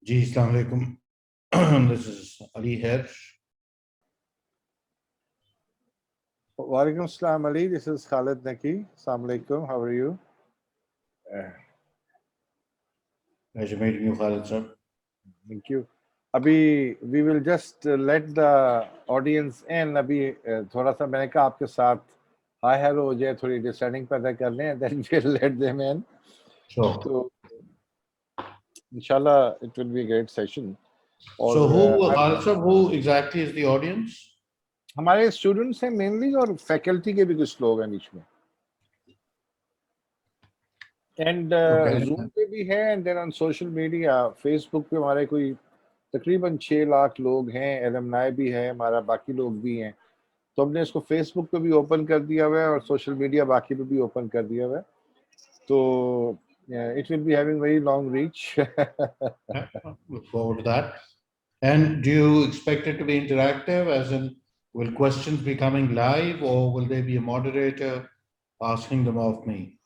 Ji, Assalamu alaikum. This is Ali here. Walaikum Assalam Ali, this is Khalid Naki. Assalamu alaikum, how are you? Pleasure meeting you, Khalid sir. Thank you. अभी we will just let the audience in. अभी थोड़ा सा मैंने कहा आपके साथ hi hello हो जाए, थोड़ी डिस्टर्बिंग पैदा कर लें, then we'll let them in. Sure. तो इंशाल्लाह it will be a great session. So who, Khalid sir, who exactly is the audience? हमारे स्टूडेंट्स हैं मेनली और फैकल्टी के भी कुछ लोग हैं बीच में. एंड जूम पे भी है and then on social media Facebook पे हमारे कोई तकरीबन 6 लाख लोग हैं, एलमनाई भी है हमारा, बाकी लोग भी हैं. तो हमने इसको फेसबुक पे भी ओपन कर दिया हुआ है और सोशल मीडिया बाकी पे भी ओपन कर दिया हुआ है. तो it will be having very long reach. Look forward to that. And do you expect it to be interactive, as in, will questions be coming live, or will there be a moderator asking them of me?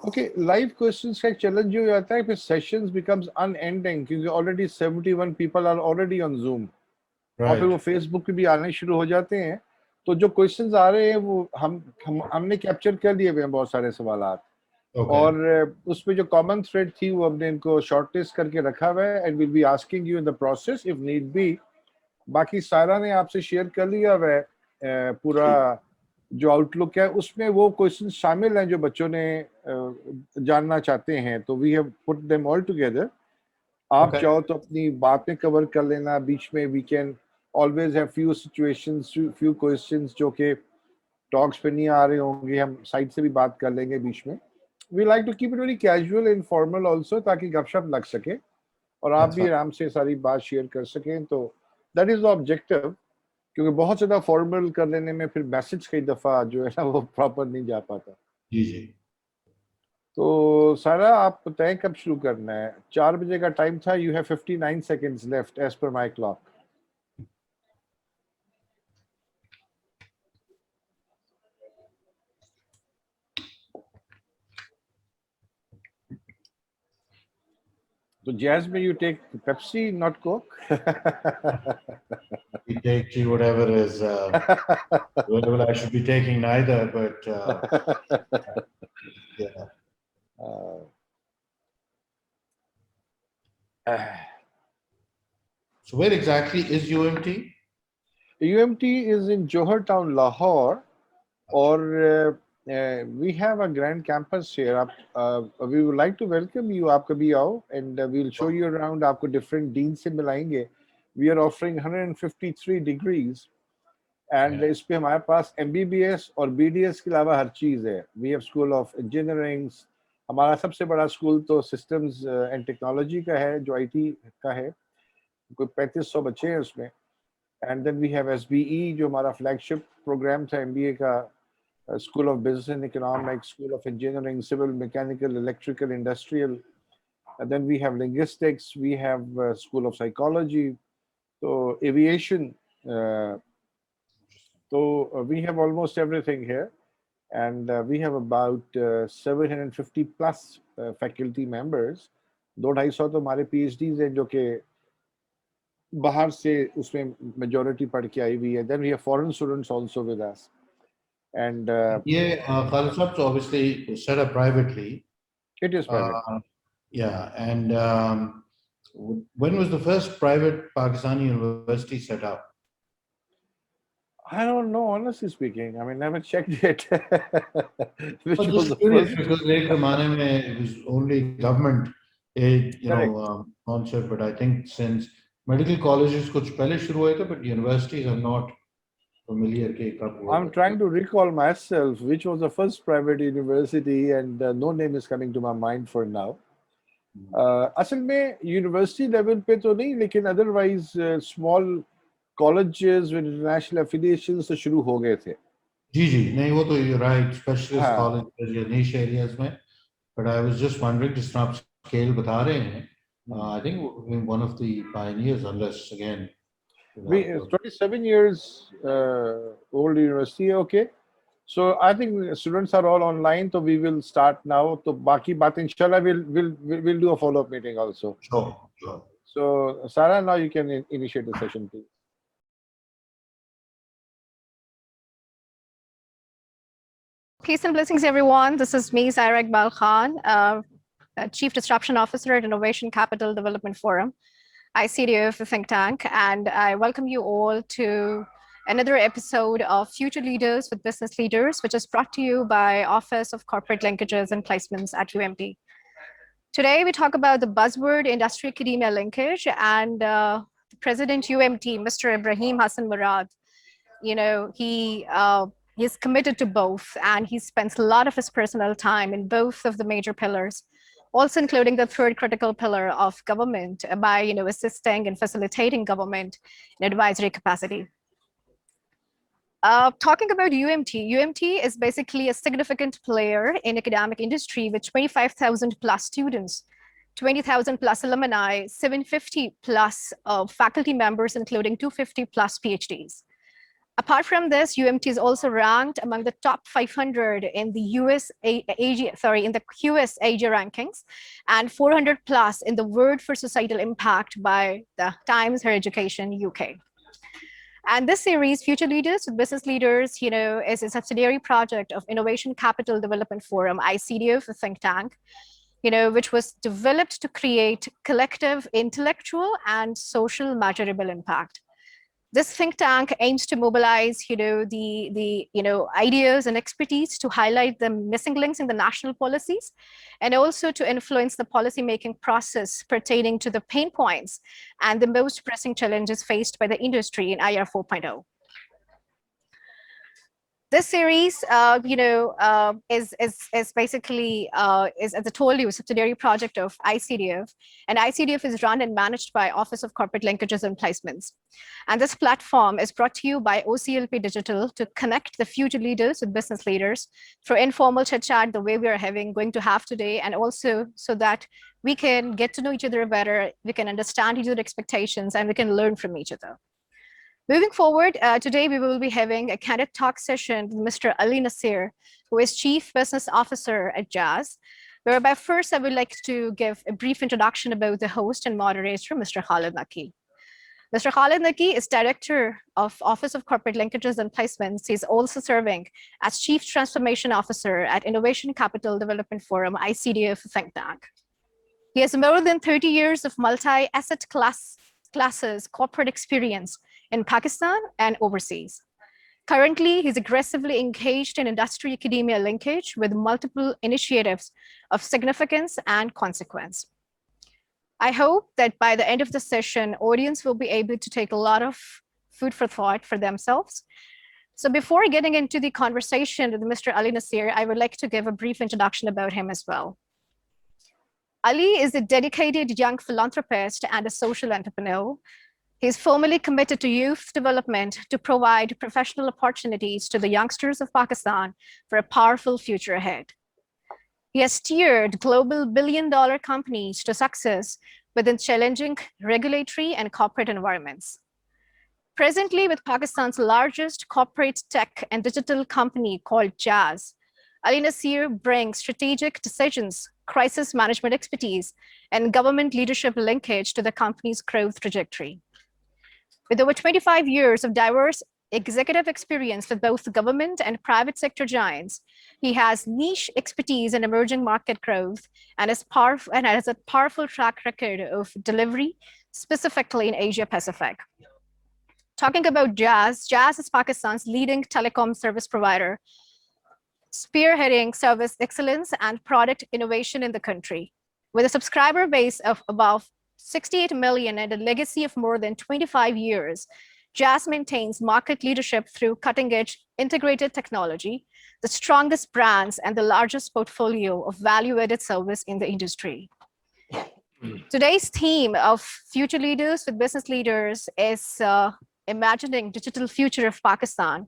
Okay, live questions का challenge हो जाता है, फिर sessions becomes unending क्योंकि already 71 people are already on Zoom. और फिर वो Facebook पे भी आने शुरू हो जाते हैं. तो जो क्वेश्चंस आ रहे हैं वो हमने कैप्चर कर लिए हुए हैं बहुत सारे सवालात. और उसमें जो कॉमन थ्रेड थी वो हमने इनको शॉर्टलिस्ट करके रखा हुआ है and will be asking you in the process if need be. बाकी सारा ने आपसे शेयर कर लिया हुआ है पूरा जो आउटलुक है, उसमें वो क्वेश्चन शामिल हैं जो बच्चों ने जानना चाहते हैं. तो we have put them all together. आप चाहो तो अपनी बातें कवर कर लेना बीच में. We can always have few situations, few questions जो कि टॉक्स पे नहीं आ रहे होंगे, हम साइड से भी बात कर लेंगे बीच में. We like to keep it very casual and formal also, ताकि गपशप लग सके और आप भी आराम से सारी बात शेयर कर सकें. तो दैट इज द ऑब्जेक्टिव, क्योंकि बहुत ज़्यादा फॉर्मल कर लेने में फिर मैसेज कई दफ़ा जो है ना वो प्रॉपर नहीं जा पाता. जी जी. तो सारा आप बताएं कब शुरू करना है? 4 बजे का टाइम था. You have 59 seconds left as per my clock. So Jasmine, you take Pepsi, not Coke. We take whatever is whatever I should be taking, neither. But yeah. So where exactly is UMT? UMT is in Johar Town, Lahore, or we have a grand campus here. We would like to welcome you. आप कभी आओ and we will show you around. आपको different deans से मिलाएंगे. We are offering 153 degrees and इस पे हमारे पास MBBS और BDS के अलावा हर चीज़ है. We have School of Engineering. हमारा सबसे बड़ा स्कूल तो Systems and Technology का है, जो IT का है. कोई 3500 बच्चे हैं उसमें. And then we have SBE जो हमारा flagship program था MBA का. School of Business and Economics, School of Engineering, Civil, Mechanical, Electrical, Industrial. And then we have Linguistics, we have School of Psychology, so Aviation. So we have almost everything here. And we have about 750 plus faculty members. 250 तो हमारे PhDs हैं जो कि बाहर से उसमें majority पढ़ के आई हुई है. Then we have foreign students also with us. And Khalid sir, so obviously set up privately. It is private. Yeah, and when was the first private Pakistani university set up? I don't know, honestly speaking. I mean, never checked it. Which But was just the curious, first? because ek zamane mein it was only government concept, but I think since medical colleges kuch pehle shuru hue the, but universities are not familiar ke kab hua. I'm trying to recall myself which was the first private university, and no name is coming to my mind for now. असल में university level पे तो नहीं, लेकिन otherwise small colleges with international affiliations तो शुरू हो गए थे. जी जी, नहीं वो तो you're right, specialist colleges या niche areas में. But I was just wondering, जिस तरह आप scale बता रहे हैं, I think we're one of the pioneers, unless again. We 27 years old university. Okay, so I think students are all online. So we will start now. तो बाकी बात इंशाल्लाह we'll do a follow-up meeting also. Sure. So, Sarah, now you can initiate the session, please. Peace and blessings, everyone. This is me, Zaira Iqbal Khan, Chief Disruption Officer at Innovation Capital Development Forum, ICDF think tank, and I welcome you all to another episode of Future Leaders with Business Leaders, which is brought to you by Office of Corporate Linkages and Placements at UMT. Today, we talk about the buzzword industry-academia linkage, and the President UMT, Mr. Ibrahim Hassan Murad, you know, he's committed to both, and he spends a lot of his personal time in both of the major pillars, also including the third critical pillar of government by, assisting and facilitating government in advisory capacity. Talking about UMT is basically a significant player in academic industry with 25,000 plus students, 20,000 plus alumni, 750 plus faculty members, including 250 plus PhDs. Apart from this, UMT is also ranked among the top 500 in the in the QS Asia rankings, and 400 plus in the Word for Societal Impact by the Times Higher Education UK. And this series, Future Leaders with Business Leaders, is a subsidiary project of Innovation Capital Development Forum, ICDF, a think tank, which was developed to create collective intellectual and social measurable impact. This think tank aims to mobilize, the ideas and expertise to highlight the missing links in the national policies, and also to influence the policymaking process pertaining to the pain points and the most pressing challenges faced by the industry in IR 4.0. This series, is basically, as I told you, a subsidiary project of ICDF, and ICDF is run and managed by Office of Corporate Linkages and Placements. And this platform is brought to you by OCLP Digital to connect the future leaders with business leaders through informal chit chat the way we are going to have today, and also so that we can get to know each other better, we can understand each other's expectations, and we can learn from each other. Moving forward, today we will be having a candid talk session with Mr. Ali Nasir, who is Chief Business Officer at Jazz, whereby first I would like to give a brief introduction about the host and moderator, Mr. Khalid Naqi. Mr. Khalid Naqi is Director of Office of Corporate Linkages and Placements. He's also serving as Chief Transformation Officer at Innovation Capital Development Forum, ICDF think tank. He has more than 30 years of multi-asset classes corporate experience in Pakistan and overseas. Currently, he's aggressively engaged in industry academia linkage with multiple initiatives of significance and consequence. I hope that by the end of the session, audience will be able to take a lot of food for thought for themselves. So before getting into the conversation with Mr. Ali Nasir, I would like to give a brief introduction about him as well. Ali is a dedicated young philanthropist and a social entrepreneur. He's firmly committed to youth development to provide professional opportunities to the youngsters of Pakistan for a powerful future ahead. He has steered global billion-dollar companies to success within challenging regulatory and corporate environments. Presently, with Pakistan's largest corporate tech and digital company called Jazz, Ali Nasir brings strategic decisions, crisis management expertise, and government leadership linkage to the company's growth trajectory. With over 25 years of diverse executive experience with both government and private sector giants, he has niche expertise in emerging market growth and has a powerful track record of delivery, specifically in Asia Pacific. Talking about Jazz, Jazz is Pakistan's leading telecom service provider, spearheading service excellence and product innovation in the country. With a subscriber base of about 68 million and a legacy of more than 25 years, Jazz maintains market leadership through cutting-edge integrated technology, the strongest brands, and the largest portfolio of value-added service in the industry. Today's theme of Future Leaders with Business Leaders is imagining digital future of Pakistan,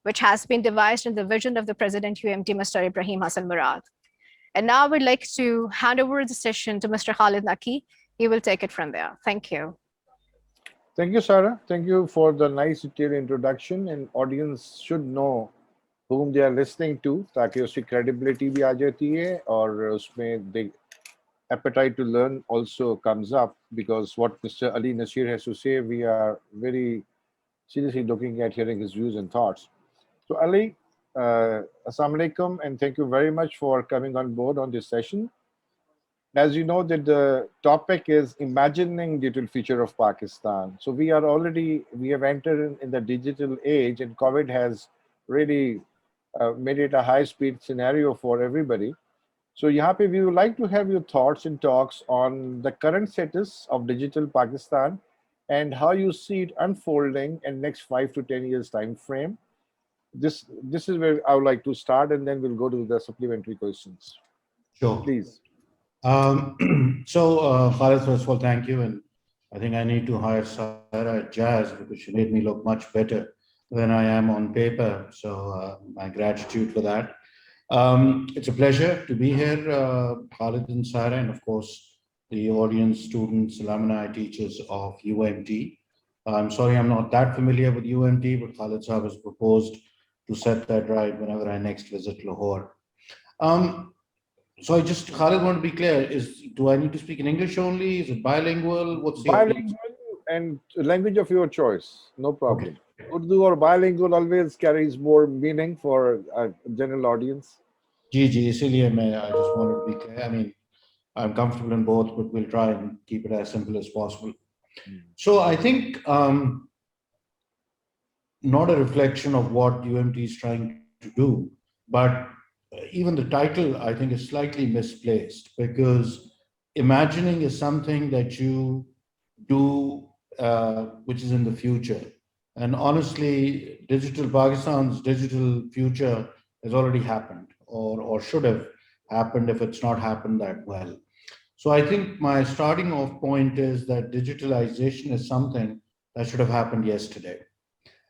which has been devised in the vision of the President UMT, Mr. Ibrahim Hassan Murad. And now I would like to hand over the session to Mr. Khalid Naqi. He will take it from there. Thank you. Thank you, Sarah. Thank you for the nice detailed introduction. And audience should know whom they are listening to, ताकि उसकी credibility भी आ जाती है और उसमें appetite to learn also comes up, because what Mr. Ali Nasir has to say, we are very seriously looking at hearing his views and thoughts. So Ali, Assalamu alaikum, and thank you very much for coming on board on this session. As you know, that the topic is imagining digital future of Pakistan. So we have entered in the digital age, and COVID has really made it a high-speed scenario for everybody. So Yahape, we would like to have your thoughts and talks on the current status of digital Pakistan and how you see it unfolding in next 5 to 10 years time frame. This is where I would like to start, and then we'll go to the supplementary questions. Sure. Please. Khalid, first of all, thank you. And I think I need to hire Sarah at Jazz because she made me look much better than I am on paper. So my gratitude for that. It's a pleasure to be here, Khalid and Sarah, and of course, the audience, students, alumni, teachers of UMT. I'm sorry I'm not that familiar with UMT, but Khalid Sahab has proposed to set that right whenever I next visit Lahore. So I just, Khalid, want to be clear, do I need to speak in English only? Is it bilingual? What's the bilingual and language of your choice, no problem. Okay. Urdu or bilingual always carries more meaning for a general audience. I just wanted to be clear. I mean, I'm comfortable in both, but we'll try and keep it as simple as possible. So I think not a reflection of what UMT is trying to do, but even the title, I think, is slightly misplaced, because imagining is something that you do, which is in the future. And honestly, digital Pakistan's digital future has already happened, or should have happened if it's not happened that well. So I think my starting off point is that digitalization is something that should have happened yesterday.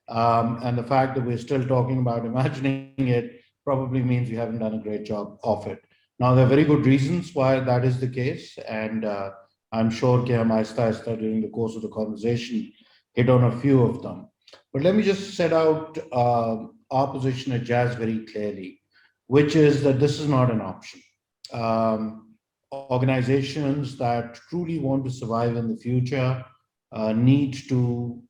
And the fact that we're still talking about imagining it probably means we haven't done a great job of it. Now, there are very good reasons why that is the case. And I'm sure Kiyam Aista during the course of the conversation hit on a few of them. But let me just set out our position at Jazz very clearly, which is that this is not an option. Organizations that truly want to survive in the future need to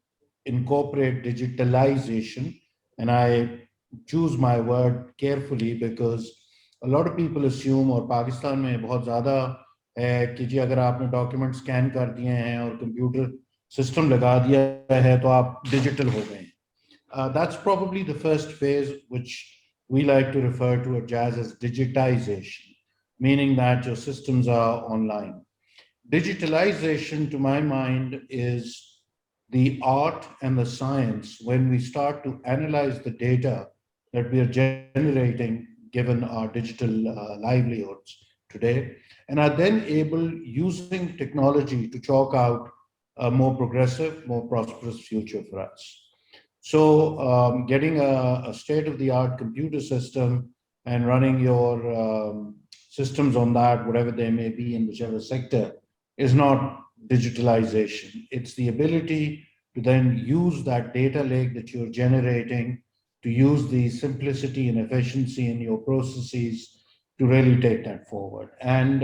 incorporate digitalization. And I choose my word carefully because a lot of people assume, or Pakistan में बहुत ज़्यादा है कि जी अगर आपने document scan कर दिए हैं और कंप्यूटर सिस्टम लगा दिया है तो आप डिजिटल हो गए. That's probably the first phase, which we like to refer to at Jazz as digitization, meaning that your systems are online. Digitalization, to my mind, is the art and the science when we start to analyze the data that we are generating given our digital livelihoods today, and are then able, using technology, to chalk out a more progressive, more prosperous future for us. So getting a state-of-the-art computer system and running your systems on that, whatever they may be in whichever sector, is not digitalization. It's the ability to then use that data lake that you're generating, to use the simplicity and efficiency in your processes to really take that forward. And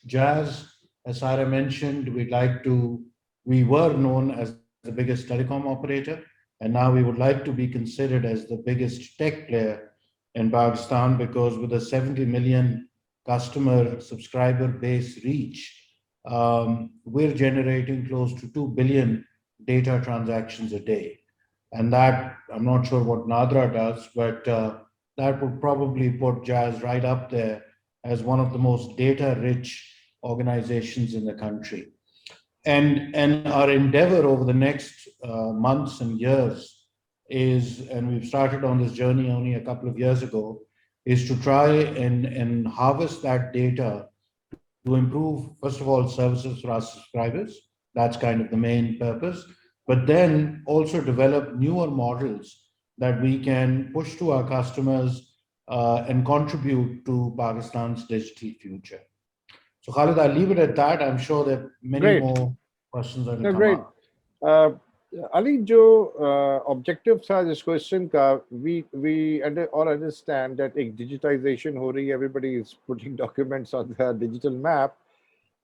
Jazz, as Sarah mentioned, we were known as the biggest telecom operator, and now we would like to be considered as the biggest tech player in Pakistan, because with a 70 million customer subscriber base reach, we're generating close to 2 billion data transactions a day. And that, I'm not sure what Nadra does, but that would probably put Jazz right up there as one of the most data-rich organizations in the country. And our endeavor over the next months and years is, and we've started on this journey only a couple of years ago, is to try and harvest that data to improve, first of all, services for our subscribers. That's kind of the main purpose. But then also develop newer models that we can push to our customers and contribute to Pakistan's digital future. So Khalid, I'll leave it at that. I'm sure that many more questions are going to come up. Ali, जो objective था this question का, we all understand that एक digitization हो रही है, everybody is putting documents on the digital map,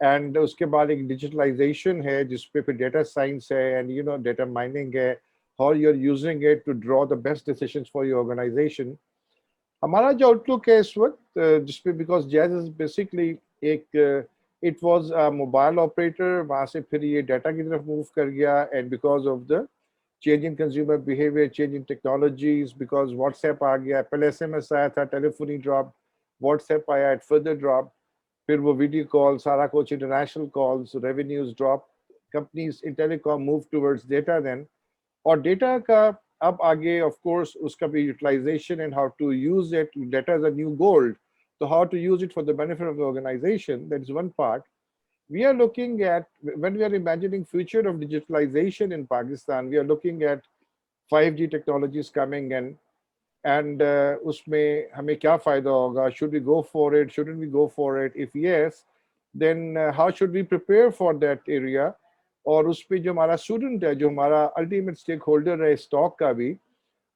and उसके बाद एक digitalization है जिसपे फिर data science है and data mining है, how you're using it to draw the best decisions for your organization. हमारा जो outlook है इस वक्त जिसपे because Jazz is basically एक it was a mobile operator, वहाँ से फिर ये data की तरफ move कर गया, and because of the change in consumer behavior, change in technologies, because WhatsApp आ गया, पहले SMS आया था, telephony dropped, WhatsApp आया, it further dropped, फिर वो video calls, सारा कुछ international calls, revenues dropped, companies in telecom move towards data then, और data का अब आगे of course उसका भी utilization and how to use it, data is a new gold, so how to use it for the benefit of the organization, that is one part. We are looking at, when we are imagining future of digitalization in Pakistan, we are looking at 5G technologies coming in, and उसमें हमें क्या फायदा होगा? Should we go for it? Shouldn't we go for it? If yes, then how should we prepare for that area? और उस पे जो हमारा स्टूडेंट है, जो हमारा अल्टीमेट स्टेक होल्डर है स्टॉक का भी,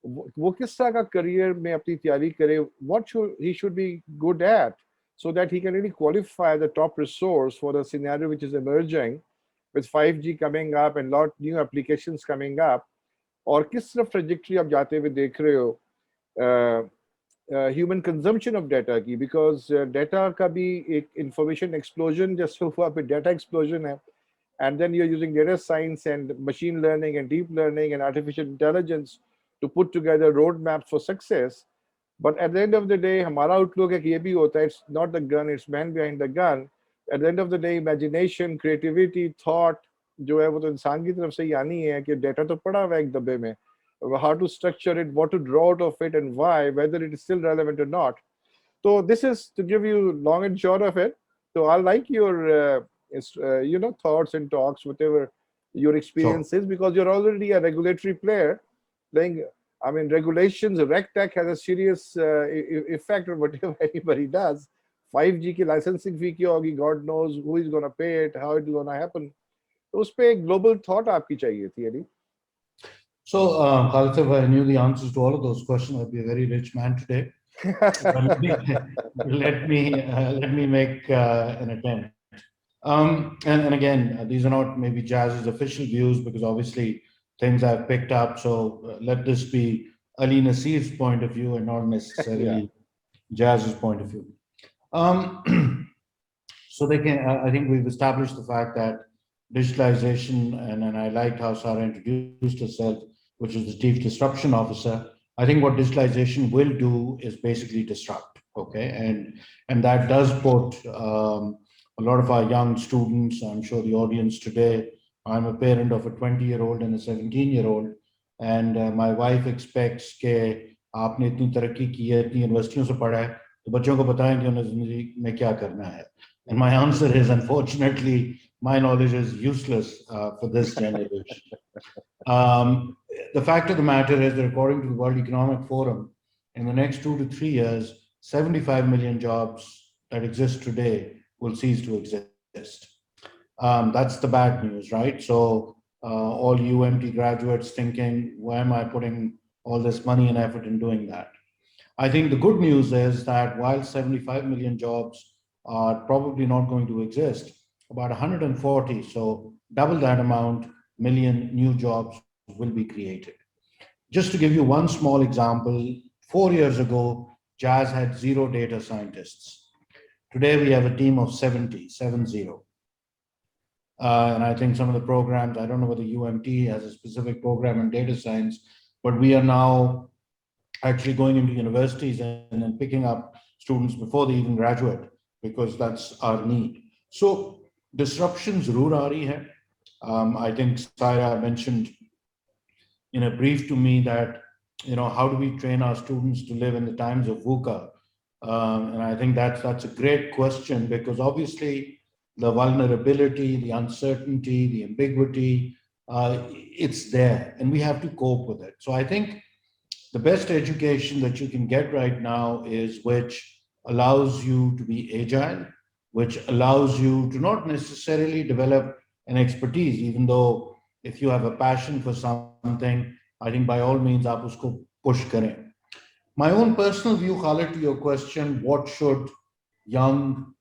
वो किस तरह का करियर में अपनी तैयारी करे, what he should be good at, so that he can really qualify the top resource for the scenario which is emerging with 5G coming up and lot new applications coming up, और किस तरफ trajectory आप जाते हुए देख रहे हो human consumption of data की, बिकॉज डाटा का भी एक इंफॉर्मेशन एक्सप्लोजन जैसे हुआ, पे डाटा एक्सप्लोजन है, and then you're using data science and machine learning and deep learning and artificial intelligence to put together roadmaps for success. But at the end of the day, हमारा outlook है कि ये भी होता है, it's not the gun, it's man behind the gun. At the end of the day, imagination, creativity, thought जो है वो तो इंसान की तरफ से ही आनी है कि डाटा तो पड़ा हुआ है एक डब्बे में, how to structure it, what to draw out of it and why, whether it is still relevant or not. So this is to give you long and short of it. So I like your thoughts and talks, whatever your experience is, because you're already a regulatory player. Like, I mean, regulations, RegTech has a serious effect on whatever anybody does. 5G की licensing fee क्या होगी, God knows who is going to pay it, how it is going to happen. तो उस पे एक global thought आपकी चाहिए थी, Ali. So, Khalid, if I knew the answers to all of those questions, I'd be a very rich man today. let me make an attempt. And again, these are not maybe Jazz's official views, because obviously things I've picked up. So let this be Ali Nasir's point of view and not necessarily Jazz's point of view. So I think we've established the fact that digitalization, and I liked how Sarah introduced herself, which is the Chief Disruption Officer. I think what digitalization will do is basically disrupt, okay? And that does put a lot of our young students, I'm sure the audience today, I'm a parent of a 20-year-old and a 17-year-old, and my wife expects कि आपने इतनी तरक्की की है, इतनी यूनिवर्सिटियों से पढ़ा है, तो बच्चों को बताएं कि उन्हें जिंदगी में क्या करना है. And my answer is, unfortunately, my knowledge is useless for this generation. The fact of the matter is that according to the World Economic Forum, in the next 2 to 3 years, 75 million jobs that exist today will cease to exist. That's the bad news, right? So all UMT graduates thinking, why am I putting all this money and effort in doing that? I think the good news is that while 75 million jobs are probably not going to exist, about 140, so double that amount, million new jobs will be created. Just to give you one small example, 4 years ago, Jazz had 0 data scientists. Today, we have a team of 70. And I think some of the programs, I don't know whether UMT has a specific program in data science, but we are now actually going into universities and then picking up students before they even graduate, because that's our need. So disruptions ज़रूर आ रही है. I think Saira mentioned in a brief to me that, how do we train our students to live in the times of VUCA? And I think that's a great question, because obviously the vulnerability, the uncertainty, the ambiguity, it's there, and we have to cope with it. So I think the best education that you can get right now is which allows you to be agile, which allows you to not necessarily develop an expertise, even though if you have a passion for something, I think by all means, aap usko push kare. My own personal view, Khalid, to your question, what should young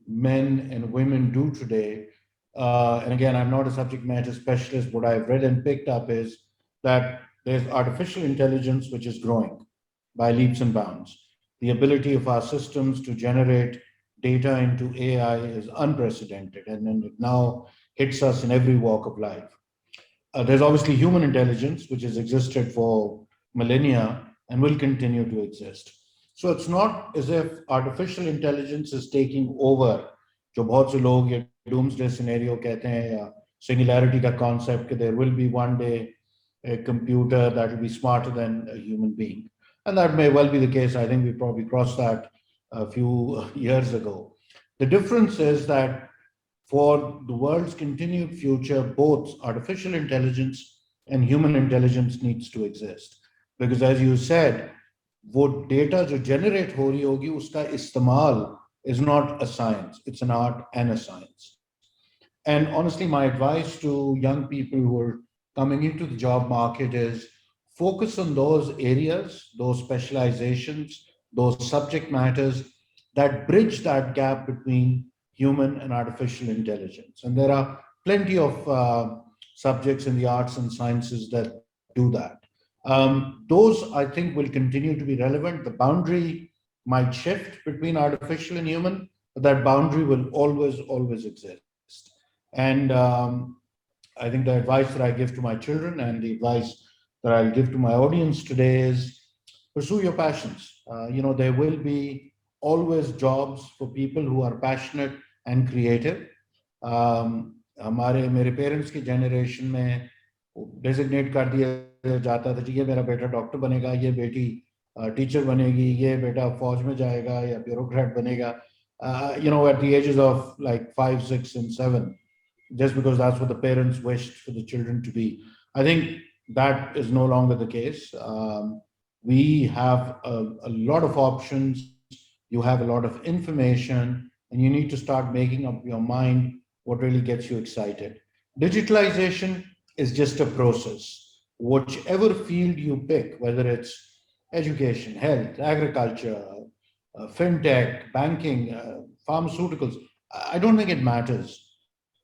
men and women do today? And again, I'm not a subject matter specialist. What I've read and picked up is that there's artificial intelligence which is growing by leaps and bounds. The ability of our systems to generate data into AI is unprecedented, and then it now hits us in every walk of life. There's obviously human intelligence, which has existed for millennia and will continue to exist. So it's not as if artificial intelligence is taking over. जो बहुत से लोग ये doomsday scenario कहते हैं या singularity का concept कि there will be one day a computer that will be smarter than a human being. And that may well be the case. I think we probably crossed that a few years ago. The difference is that for the world's continued future, both artificial intelligence and human intelligence needs to exist. Because as you said, वो data जो generate हो रही होगी, उसका इस्तेमाल is not a science, it's an art and a science. And honestly, my advice to young people who are coming into the job market is focus on those areas, those specializations, those subject matters that bridge that gap between human and artificial intelligence. And there are plenty of subjects in the arts and sciences that do that. Those, I think, will continue to be relevant. The boundary might shift between artificial and human, but that boundary will always exist. And I think the advice that I give to my children and the advice that I'll give to my audience today is pursue your passions. There will be always jobs for people who are passionate and creative. मेरे parents की generation में designate कर दिया जाता था, ये मेरा बेटा डॉक्टर बनेगा, ये बेटी टीचर बनेगी, ये बेटा फौज में जाएगा या ब्यूरोक्रेट बनेगा, at the ages of like 5, 6, and 7, just because that's what the parents wished for the children to be. I think that is no longer the case. We have a lot of options. You have a lot of information, and you need to start making up your mind what really gets you excited. Digitalization is just a process. Whichever field you pick, whether it's education, health, agriculture, fintech, banking, pharmaceuticals, I don't think it matters.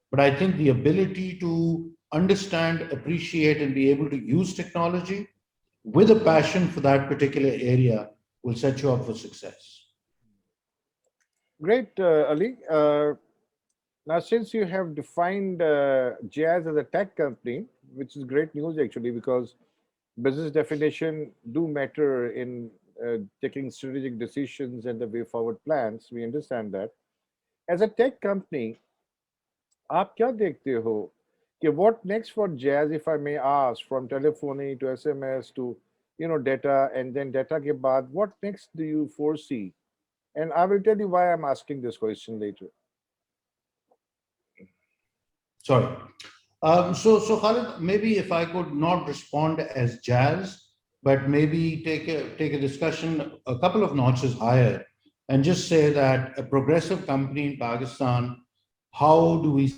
But I think the ability to understand, appreciate, and be able to use technology with a passion for that particular area will set you up for success. Great, Ali. Now, since you have defined Jazz as a tech company, which is great news actually, because business definition do matter in taking strategic decisions and the way forward plans. We understand that. As a tech company, आप क्या देखते हो कि what next for Jazz, if I may ask, from telephony to SMS to data, and then data के बाद, what next do you foresee? And I will tell you why I'm asking this question later. Sorry. So Khalid, maybe if I could not respond as Jazz, but maybe take a discussion a couple of notches higher and just say that a progressive company in Pakistan, how do we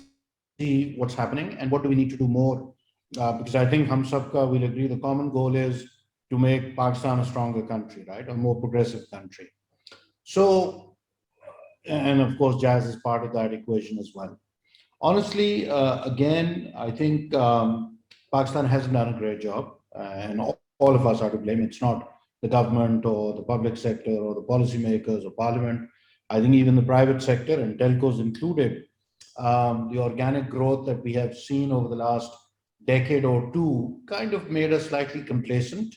see what's happening and what do we need to do more? Because I think hum sabka will agree the common goal is to make Pakistan a stronger country, right? A more progressive country. So, and of course, Jazz is part of that equation as well. Honestly, again, I think Pakistan hasn't done a great job, and all of us are to blame. It's not the government or the public sector or the policymakers or parliament. I think even the private sector, and telcos included, the organic growth that we have seen over the last decade or two kind of made us slightly complacent,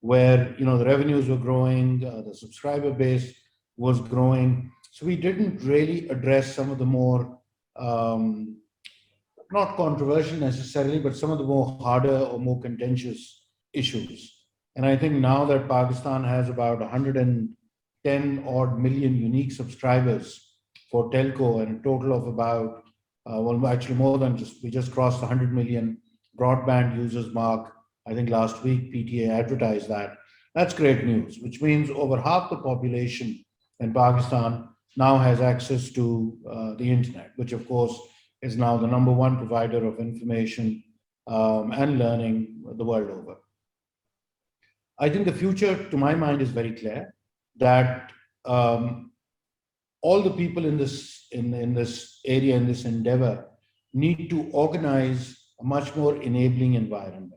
where the revenues were growing, the subscriber base was growing. So we didn't really address some of the more not controversial necessarily, but some of the more harder or more contentious issues. And I think now that Pakistan has about 110 odd million unique subscribers for telco and a total of about, well, actually more than we just crossed the 100 million broadband users mark. I think last week PTA advertised that. That's great news, which means over half the population in Pakistan now has access to the internet, which of course is now the #1 provider of information and learning the world over. I think the future, to my mind, is very clear that all the people in this this area, in this endeavor, need to organize a much more enabling environment.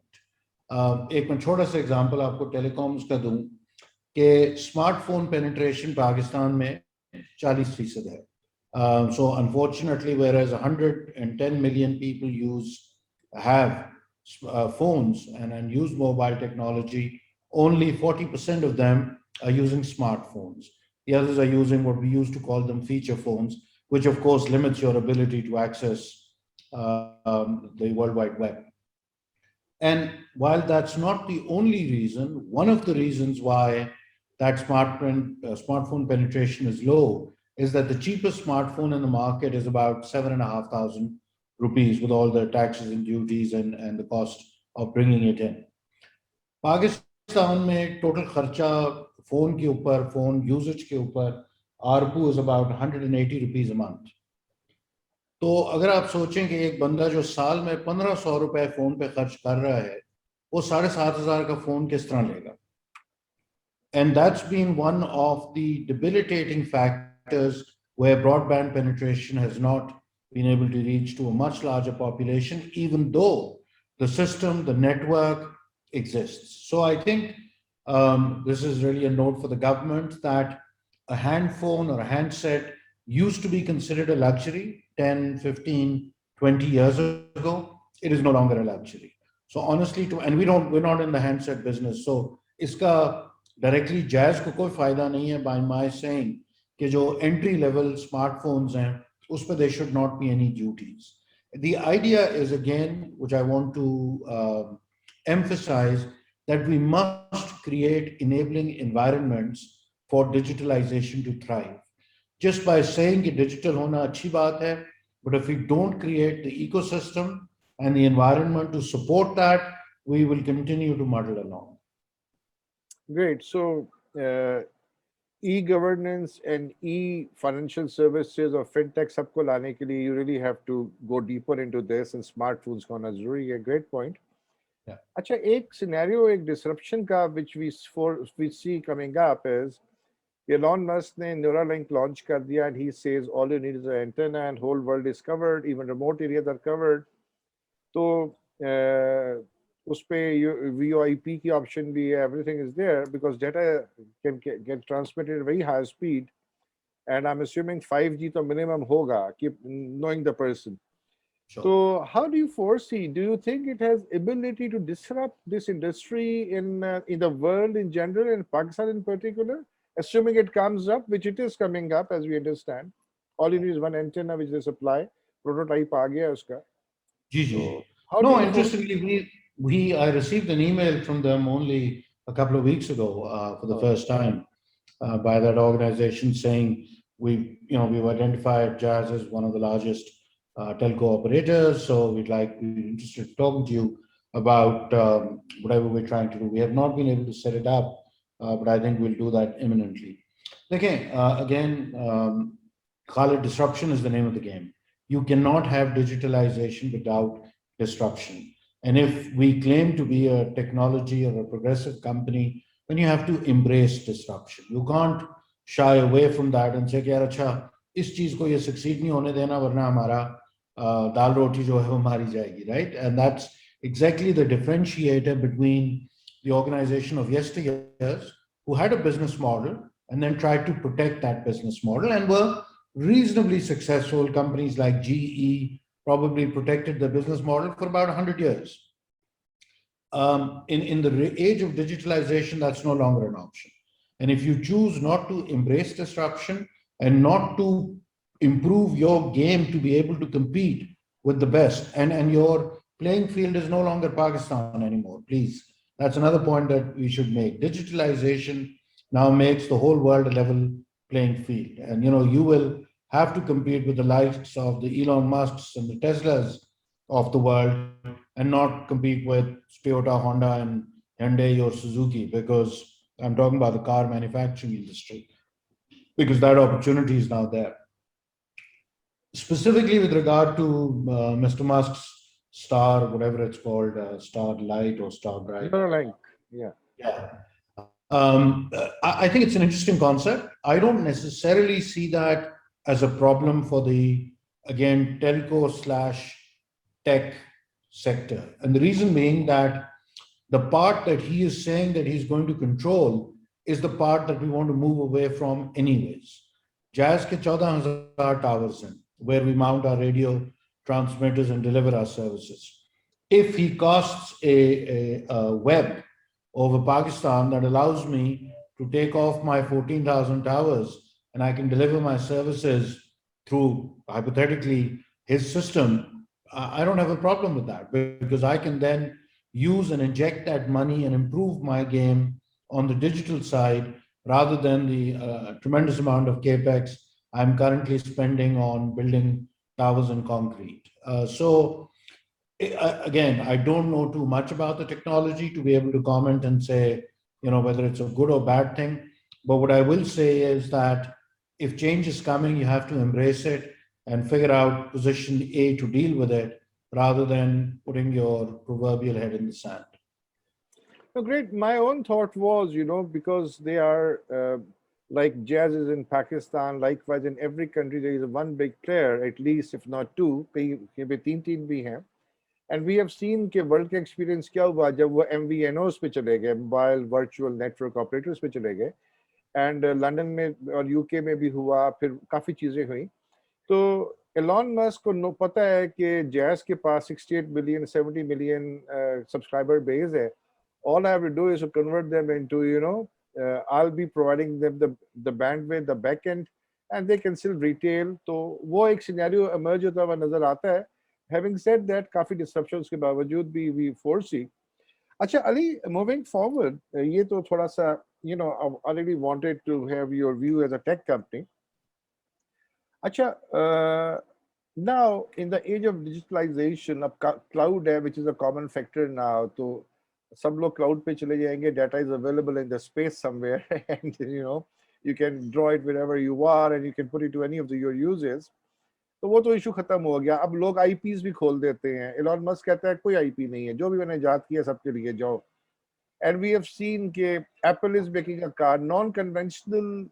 एक मैं छोटा सा example आपको telecoms का दूं कि smartphone penetration Pakistan में 40% है. So unfortunately, whereas 110 million people have phones and use mobile technology, only 40% of them are using smartphones. The others are using what we used to call them feature phones, which of course limits your ability to access the World Wide Web. And while that's not the only reason, one of the reasons why that smartphone penetration is low is that the cheapest smartphone in the market is about 7,500 rupees with all the taxes and duties and the cost of bringing it in. Pakistan mein total kharcha phone ke upar, phone usage ke upar, ARPU is about 180 rupees a month. तो अगर आप सोचें कि एक बंदा जो साल में 1500 रुपए फोन पे खर्च कर रहा है, वो 7,500 का फोन किस तरह लेगा? And that's been one of the debilitating factors where broadband penetration has not been able to reach to a much larger population, even though the system, the network exists. So I think this is really a note for the government that a hand phone or a handset used to be considered a luxury 10, 15, 20 years ago. It is no longer a luxury. So honestly, and we're not in the handset business. So iska directly jazz ko koi fayda nahi hai by my saying कि जो entry level smartphones हैं, उस पर there should not be any duties. The idea is, again, which I want to emphasize, that we must create enabling environments for digitalization to thrive. Just by saying कि digital होना अच्छी बात है, but if we don't create the ecosystem and the environment to support that, we will continue to muddle along. Great. So e-governance and e-financial services or fintech सबको लाने के लिए you really have to go deeper into this, and smartphones का होना जरूरी है. Great point. Yeah. अच्छा, एक scenario, एक disruption का which we see coming up is Elon Musk ने Neuralink launch कर दिया, and he says all you need is an antenna and whole world is covered, even remote areas are covered. तो उस पे VoIP की option भी है, everything is there because data can get transmitted at very high speed, and I'm assuming 5G तो minimum होगा, keep knowing the person. Sure. So how do you foresee, do you think it has ability to disrupt this industry in the world in general and Pakistan in particular? Assuming it comes up, which it is coming up as we understand. All you need is one antenna which they supply. Prototype aa gaya uska. So, no, interestingly, I received an email from them only a couple of weeks ago for the first time by that organization saying we've identified Jazz as one of the largest telco operators, so we're interested in talking to you about whatever we're trying to do. We have not been able to set it up, but I think we'll do that imminently. Again, Khalid, disruption is the name of the game. You cannot have digitalization without disruption. And if we claim to be a technology or a progressive company, then you have to embrace disruption. You can't shy away from that and say, yaar, acha, is cheez ko ye succeed nahi hone dena, varna hamara dal roti jo hai wo mari jayegi, right? And that's exactly the differentiator between the organization of yesteryears, who had a business model and then tried to protect that business model and were reasonably successful. Companies like GE probably protected the business model for about 100 years. In the age of digitalization, that's no longer an option. And if you choose not to embrace disruption and not to improve your game to be able to compete with the best, and your playing field is no longer Pakistan anymore, please. That's another point that we should make. Digitalization now makes the whole world a level playing field. And you will have to compete with the likes of the Elon Musks and the Teslas of the world and not compete with Toyota, Honda, and Hyundai or Suzuki, because I'm talking about the car manufacturing industry, because that opportunity is now there. Specifically with regard to Mr. Musk's Star, whatever it's called, Starlight or Starbright. Neuralink, yeah. Yeah. I think it's an interesting concept. I don't necessarily see that as a problem for the, again, telco slash tech sector. And the reason being that the part that he is saying that he's going to control is the part that we want to move away from anyways. Jazz ke 14,000 towers in, where we mount our radio transmitters and deliver our services. If he casts a web over Pakistan that allows me to take off my 14,000 towers and I can deliver my services through, hypothetically, his system, I don't have a problem with that, because I can then use and inject that money and improve my game on the digital side rather than the tremendous amount of capex I'm currently spending on building towers in concrete. So again, I don't know too much about the technology to be able to comment and say, whether it's a good or bad thing. But what I will say is that if change is coming, you have to embrace it and figure out position A to deal with it rather than putting your proverbial head in the sand. No, great. My own thought was, because they are like Jazz is in Pakistan, likewise in every country there is one big player, at least if not two, कहीं पे तीन भी हैं. And we have seen कि world का experience क्या हुआ जब वो MVNOs पे चले गए, मोबाइल वर्चुअल नेटवर्क ऑपरेटर्स पे चले गए, एंड लंदन में और यूके में भी हुआ, फिर काफ़ी चीज़ें हुई. तो एलॉन मस्क को पता है कि जैज के पास 68 बिलियन 70 मिलियन सब्सक्राइबर बेस है. All I have to do is to convert them into, I'll be providing them the bandwidth, the backend, and they can still retail. तो वो एक सिनेरियो emerge होता हुआ नजर आता है. Having said that, काफी disruptions के बावजूद भी we foresee. अच्छा अली, moving forward, ये तो थोड़ा सा, I already wanted to have your view as a tech company. अच्छा, now in the age of digitalization, अब cloud है, which is a common factor now, तो सब लोग cloud पे चले जाएंगे, data is available in the space somewhere, and you can draw it wherever you are and you can put it to any of your uses. तो वो तो issue खत्म हो गया. अब लोग आईपीज भी खोल देते हैं. एलॉन मस्क कहता है कोई आईपी नहीं है, जो भी मैंने ईजाद किया सबके लिए जाओ. एंड वी हैव सीन के Apple is making a car. Non conventional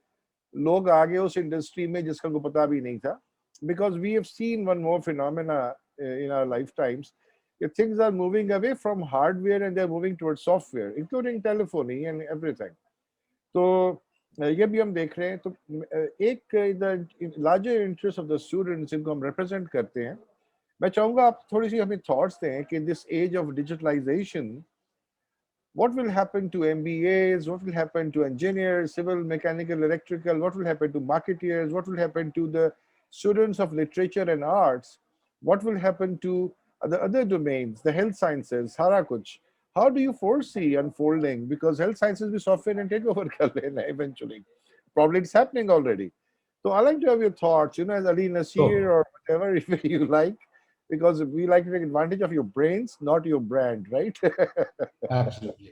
लोग आ गए उस इंडस्ट्री में जिसका को पता भी नहीं था, because we have seen one more phenomena in our life times. Things are moving away from hardware and they're moving towards software, including telephony and everything. तो ये भी हम देख रहे हैं. तो एक larger interest of the students जिनको हम रिप्रेजेंट करते हैं, मैं चाहूँगा आप थोड़ी सी हमें थॉट्स दें कि this age of digitalisation, what will happen to MBAs, what will happen to engineers, civil, mechanical, electrical, what will happen to marketeers, what will happen to the students of literature and arts, what will happen to the other domains, the health sciences, सारा कुछ. How do you foresee unfolding? Because health sciences will software and take over eventually. Probably it's happening already. So I'd like to have your thoughts, as Ali Nasir or whatever, if you like, because we like to take advantage of your brains, not your brand, right? Absolutely.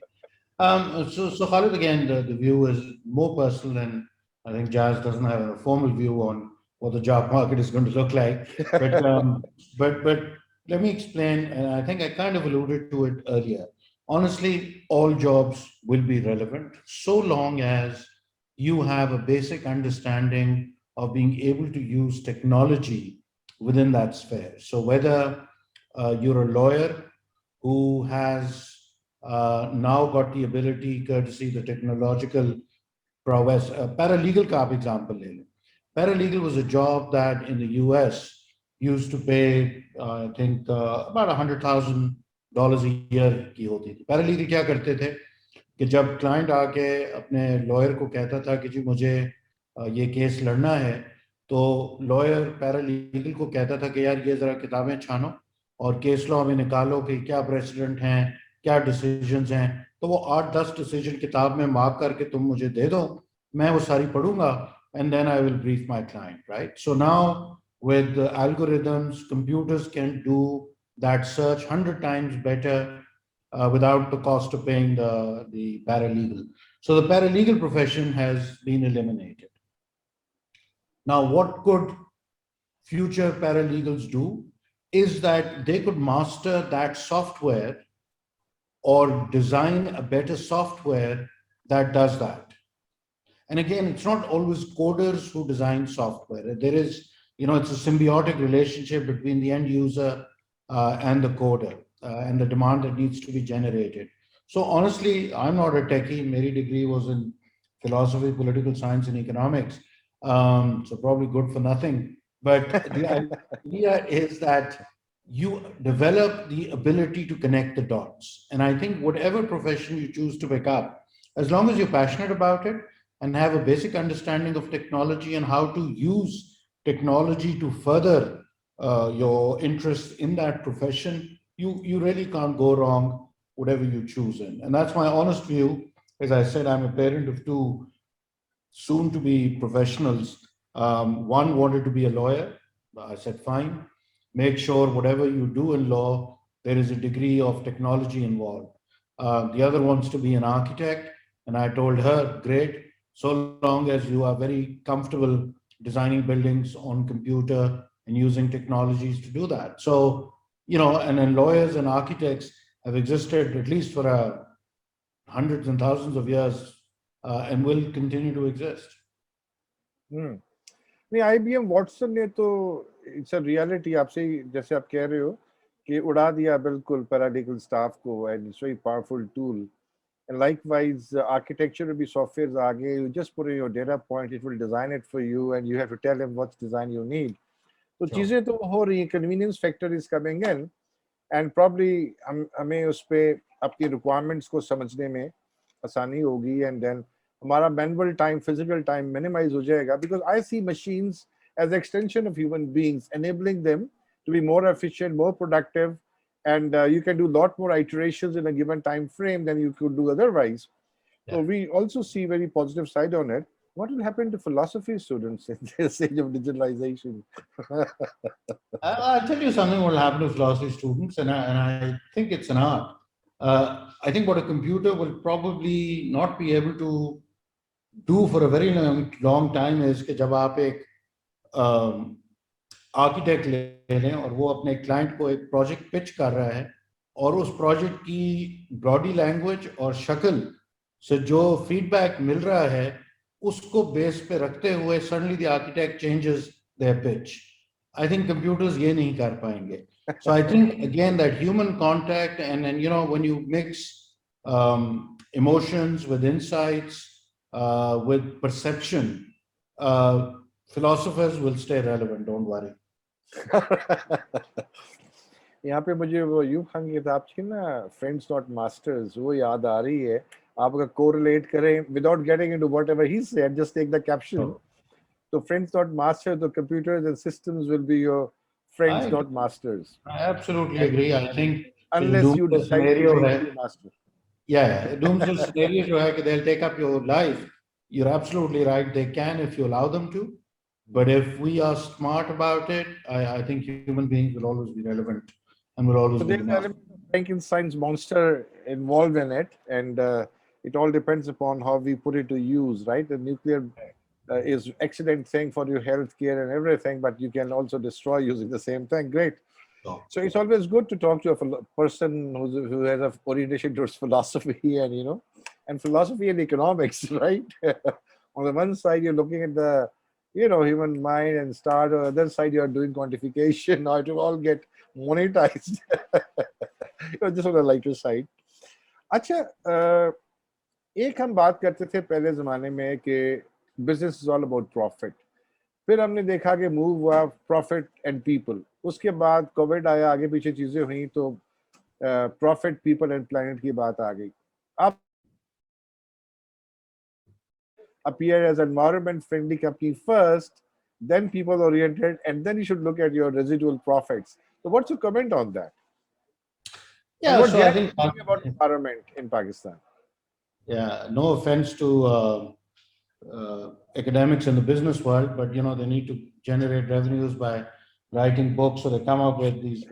So Khalid, again, the view is more personal, and I think Jazz doesn't have a formal view on what the job market is going to look like. But let me explain, and I think I kind of alluded to it earlier. Honestly, all jobs will be relevant so long as you have a basic understanding of being able to use technology within that sphere. So whether you're a lawyer who has now got the ability, courtesy the technological prowess, paralegal ka aap example le. Paralegal was a job that in the US used to pay, I think, about $100,000 a year की होती थी. Paralegal क्या करते थे कि जब client आके अपने लॉयर को कहता था कि जी मुझे ये केस लड़ना है, तो लॉयर पैरालीगल को कहता था कि यार ये जरा किताबें छानो और केस लॉ में निकालो कि क्या प्रेसिडेंट हैं, क्या डिसीजंस हैं. तो वो 8-10 डिसीजन किताब में मार्क करके तुम मुझे दे दो, मैं वो सारी पढ़ूंगा, and then I will brief my client, right? So now with the algorithms, computers can do that search 100 times better without the cost of paying the paralegal. So the paralegal profession has been eliminated. Now, what could future paralegals do? is that they could master that software or design a better software that does that. And again, it's not always coders who design software. There is, it's a symbiotic relationship between the end user and the coder and the demand that needs to be generated. So honestly, I'm not a techie. My degree was in philosophy, political science, and economics. So probably good for nothing. But the idea is that you develop the ability to connect the dots. And I think whatever profession you choose to pick up, as long as you're passionate about it and have a basic understanding of technology and how to use technology to further your interest in that profession, you really can't go wrong whatever you choose in. And that's my honest view. As I said, I'm a parent of two soon to be professionals. One wanted to be a lawyer. I said, fine, make sure whatever you do in law, there is a degree of technology involved. The other wants to be an architect. And I told her, great, so long as you are very comfortable designing buildings on computer and using technologies to do that. So, and then lawyers and architects have existed at least for hundreds and thousands of years and will continue to exist. नहीं IBM Watson ने तो it's a reality आपसे जैसे आप कह रहे हो कि उड़ा दिया बिल्कुल पैरालीगल स्टाफ को and it's very powerful tool and likewise architecture will be softwares aage you just put in your data point it will design it for you and you have to tell him what design you need तो चीजें तो हो रही हैं convenience factor is coming in and probably हमें उस पे आपकी requirements को समझने में आसानी होगी and then हमारा manual time physical time minimize हो जाएगा because I see machines as extension of human beings enabling them to be more efficient more productive and you can do a lot more iterations in a given time frame than you could do otherwise. Yeah. So we also see very positive side on it. What will happen to philosophy students in this age of digitalization? I'll tell you something what will happen to philosophy students, and I think it's an art. I think what a computer will probably not be able to do for a very long time is कि जब आप एक architect ले लें और वो अपने client को एक प्रोजेक्ट पिच कर रहा है और उस प्रोजेक्ट की बॉडी लैंग्वेज और शक्ल से जो फीडबैक मिल रहा है उसको बेस पे रखते हुए suddenly the architect changes their pitch I think computers ये नहीं कर पाएंगे so I think again that human contact and when you mix emotions with insights with perception philosophers will stay relevant, don't worry. यहाँ पे मुझे वो यूफांग की किताब थी ना फ्रेंड्स नॉट मास्टर्स वो याद आ रही है आप अगर कोरिलेट करें without getting into whatever he said just take the caption तो friends not masters the computers and systems will be your friends not masters I absolutely agree. I think unless you decide to be a master. Yeah, doomsday scenario जो है कि they'll take up your life. You're absolutely right. They can if you allow them to. But if we are smart about it, I think human beings will always be relevant and will always be the master. Frankenstein's monster involved in it, and it all depends upon how we put it to use, right? The nuclear is excellent thing for your health care and everything, but you can also destroy using the same thing. Great. So it's always good to talk to a person who has an orientation towards philosophy and philosophy and economics, right? On the one side, you're looking at the human mind and start. On the other side, you are doing quantification. Now it will all get monetized. Just on the lighter side. अच्छा, एक हम बात करते थे पहले जमाने में कि business is all about profit. फिर हमने देखा कि मूव हुआ प्रॉफिट एंड पीपल उसके बाद कोविड आया आगे पीछे चीजें हुई तो प्रॉफिट पीपल एंड प्लैनेट की बात आ गई अब appear as environment friendly company first then people oriented and then you should look at your residual profits so what's your comment on that yeah so I think about environment in Pakistan no offense to academics in the business world, but they need to generate revenues by writing books, so they come up with these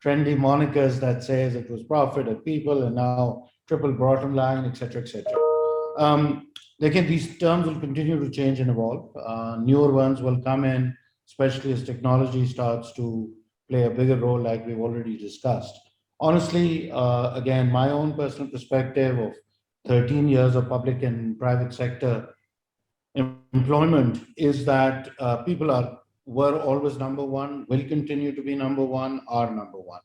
trendy monikers that says it was profit at people and now triple bottom line, etc., etc. These terms will continue to change and evolve. Newer ones will come in, especially as technology starts to play a bigger role, like we've already discussed. Honestly, again, my own personal perspective of 13 years of public and private sector employment is that people were always number one, will continue to be number one, are number one.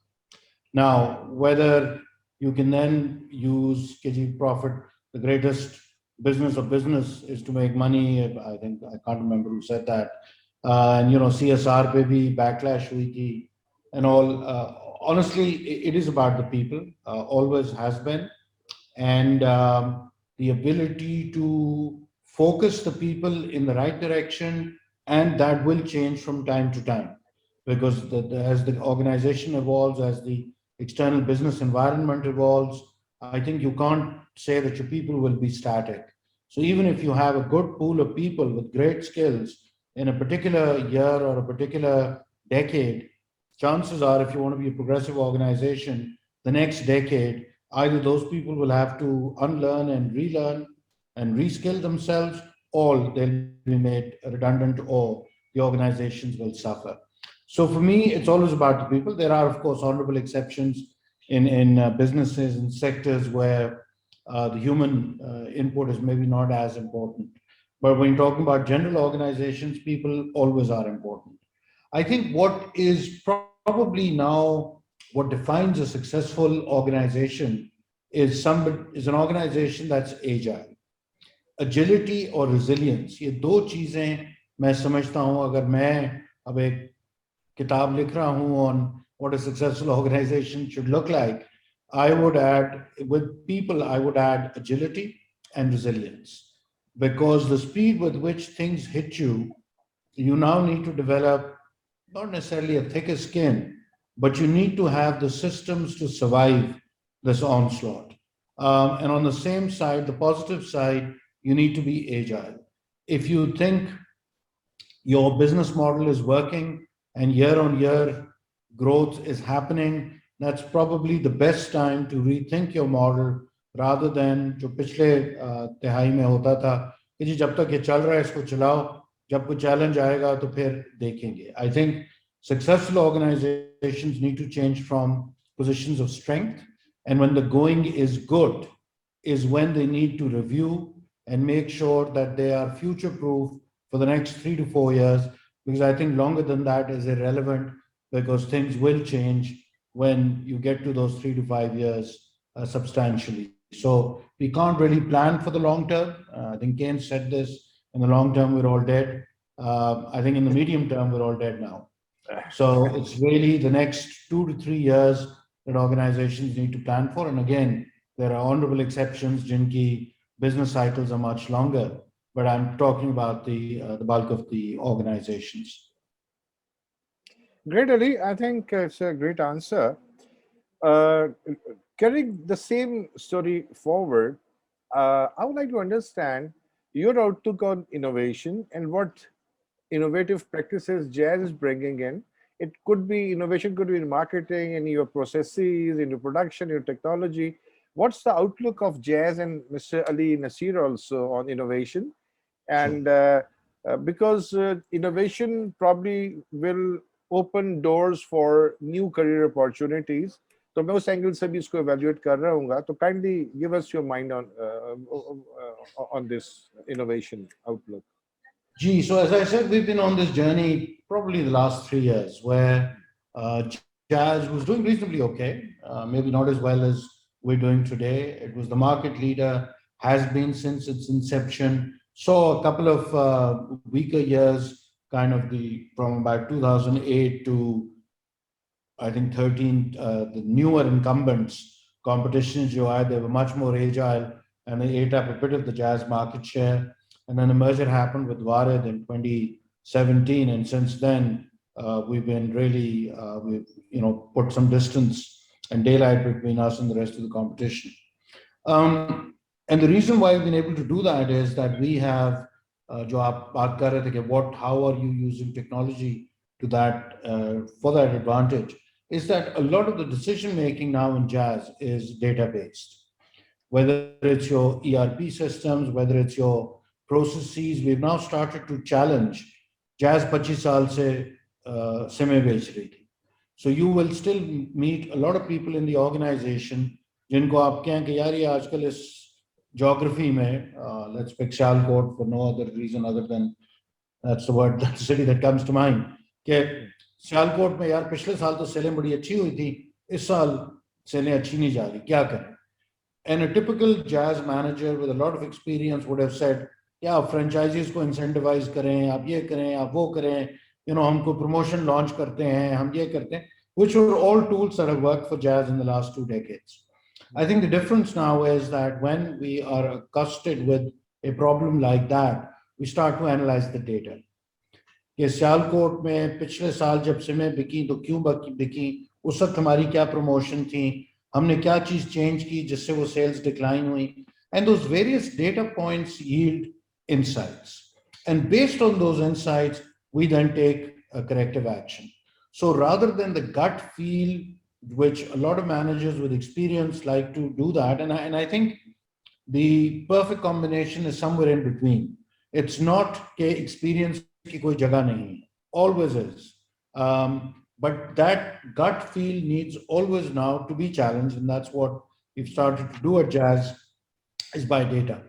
Now, whether you can then use KG profit, the greatest business of business is to make money. I think I can't remember who said that. And CSR baby backlash wiki and all. Honestly, it is about the people. Always has been, and the ability to focus the people in the right direction, and that will change from time to time because as the organization evolves, as the external business environment evolves, I think you can't say that your people will be static. So even if you have a good pool of people with great skills in a particular year or a particular decade, chances are, if you want to be a progressive organization, the next decade, either those people will have to unlearn and relearn and reskill themselves, or they'll be made redundant, or the organizations will suffer. So for me, it's always about the people. There are, of course, honorable exceptions in businesses and sectors where the human input is maybe not as important. But when you're talking about general organizations, people always are important. I think what is probably now what defines a successful organization is an organization that's agile. Agility और resilience, ये दो चीजें मैं समझता हूँ. अगर मैं अब एक किताब लिख रहा हूँ on what a successful organization should look like, I would add, with people, I would add agility and resilience, because the speed with which things hit you, you now need to develop not necessarily a thicker skin, but you need to have the systems to survive this onslaught. And on the same side, the positive side, you need to be agile. If you think your business model is working and year on year growth is happening, that's probably the best time to rethink your model, rather than जो पिछले तिहाई में होता था कि जी जब तक ये चल रहा है इसको चलाओ, जब कोई challenge आएगा तो फिर देखेंगे. I think successful organizations need to change from positions of strength, and when the going is good is when they need to review and make sure that they are future proof for the next 3 to 4 years, because I think longer than that is irrelevant, because things will change when you get to those 3 to 5 years substantially. So we can't really plan for the long term. I think Keynes said this, in the long term, we're all dead. I think in the medium term, we're all dead now. So it's really the next 2 to 3 years that organizations need to plan for. And again, there are honorable exceptions, jinki business cycles are much longer, but I'm talking about the bulk of the organizations. Great, Ali. I think it's a great answer. Carrying the same story forward, I would like to understand your outlook on innovation and what innovative practices Jazz is bringing in. It could be innovation, could be in marketing, in your processes, in your production, your technology. What's the outlook of Jazz and Mr. Ali Nasir also on innovation? And because innovation probably will open doors for new career opportunities. तो मैं उस angle से भी इसको evaluate कर रहा हूँगा. तो kindly give us your mind on this innovation outlook. Gee, so as I said, we've been on this journey probably the last 3 years, where Jazz was doing reasonably okay, maybe not as well as we're doing today. It was the market leader, has been since its inception. Saw a couple of weaker years, kind of from about 2008 to I think 13, the newer incumbents, competitions they were much more agile, and they ate up a bit of the Jazz market share. And then a merger happened with Warid in 2017, and since then we've been really we've put some distance and daylight between us and the rest of the competition. And the reason why we've been able to do that is that we have how are you using technology to that for that advantage, is that a lot of the decision making now in Jazz is data based. Whether it's your ERP systems, whether it's your processes, we've now started to challenge Jazz 25 saal se sime bech rahi thi. So you will still meet a lot of people in the organization जिनको आप कहें कि यार ये आजकल इस geography में, let's pick Sialkot for no other reason other than that's the word, that's the city that comes to mind, कि सियालकोट में यार पिछले साल तो सेलें बड़ी अच्छी हुई थी, इस साल सेलें अच्छी नहीं जा रही, क्या करें? And a typical jazz manager with a lot of experience would have said, yeah, franchisees को incentivize करें, आप ये करें, आप वो करें, हमको promotion launch करते हैं, हम ये करते हैं, which were all tools that have worked for jazz in the last 2 decades. I think the difference now is that when we are accosted with a problem like that, we start to analyze the data. कि सियालकोट में पिछले साल जब सिमें बिकी तो क्यों बिकी, उस वक्त हमारी क्या प्रमोशन थी, हमने क्या चीज चेंज की जिससे वो सेल्स डिक्लाइन हुई, and those various data points yield insights, and based on those insights we then take a corrective action. So rather than the gut feel, which a lot of managers with experience like to do that, and I think the perfect combination is somewhere in between. It's not कि experience की कोई जगह नहीं है, always is. But that gut feel needs always now to be challenged, and that's what we've started to do at Jazz, is by data.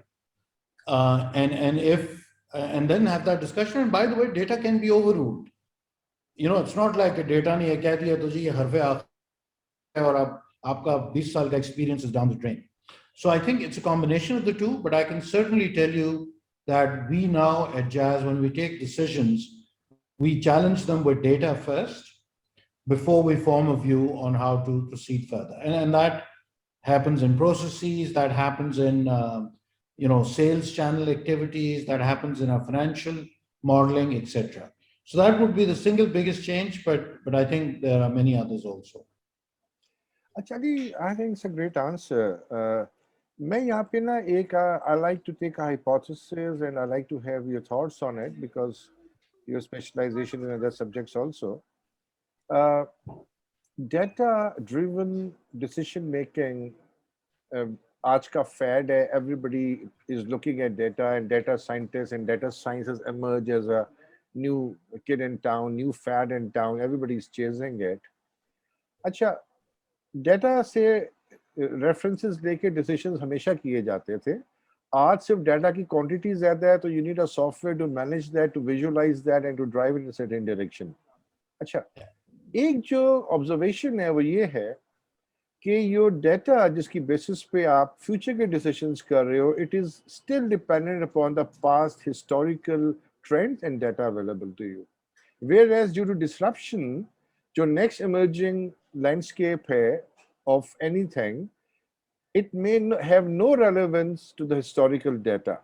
And then have that discussion. And by the way, data can be overruled. It's not like a data नहीं है, कह दिया तो जी ये हरफे आखिर है और अब आपका 20 साल का experience is down the drain. So I think it's a combination of the two, but I can certainly tell you that we now at Jazz, when we take decisions, we challenge them with data first before we form a view on how to proceed further. And that happens in processes, that happens in sales channel activities, that happens in our financial modeling, etc. So that would be the single biggest change, but I think there are many others also. Actually, I think it's a great answer. मैं यहाँ पे ना एक I like to take a hypothesis and I like to have your thoughts on it because your specialization in other subjects also. Data-driven decision making आज का fad है. Everybody is looking at data, and data scientists and data sciences emerge as a new kid in town, new fad in town. Everybody is chasing it. अच्छा, data से references लेके decisions हमेशा किए जाते थे. आज सिर्फ data की quantity ज़्यादा है, तो you need a software to manage that, to visualize that, and to drive it in a certain direction. अच्छा, एक जो observation है वो ये है कि your data जिसकी basis पे आप future के decisions कर रहे हो, it is still dependent upon the past historical trends and data available to you. Whereas due to disruption, जो next emerging landscape है of anything, it may have no relevance to the historical data.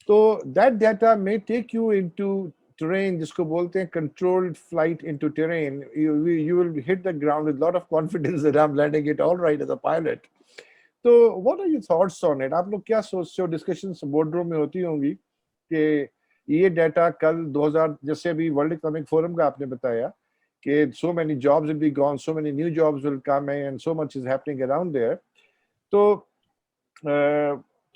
So that data may take you into terrain, जिसको बोलते हैं controlled flight into terrain. You will hit the ground with a lot of confidence that I'm landing it all right as a pilot. So what are your thoughts on it? आप लोग क्या सोचते हो? Discussions boardroom में होती होंगी कि ये data कल 2000 जैसे अभी World Economic Forum का आपने बताया कि so many jobs will be gone, so many new jobs will come in, and so much is happening around there. तो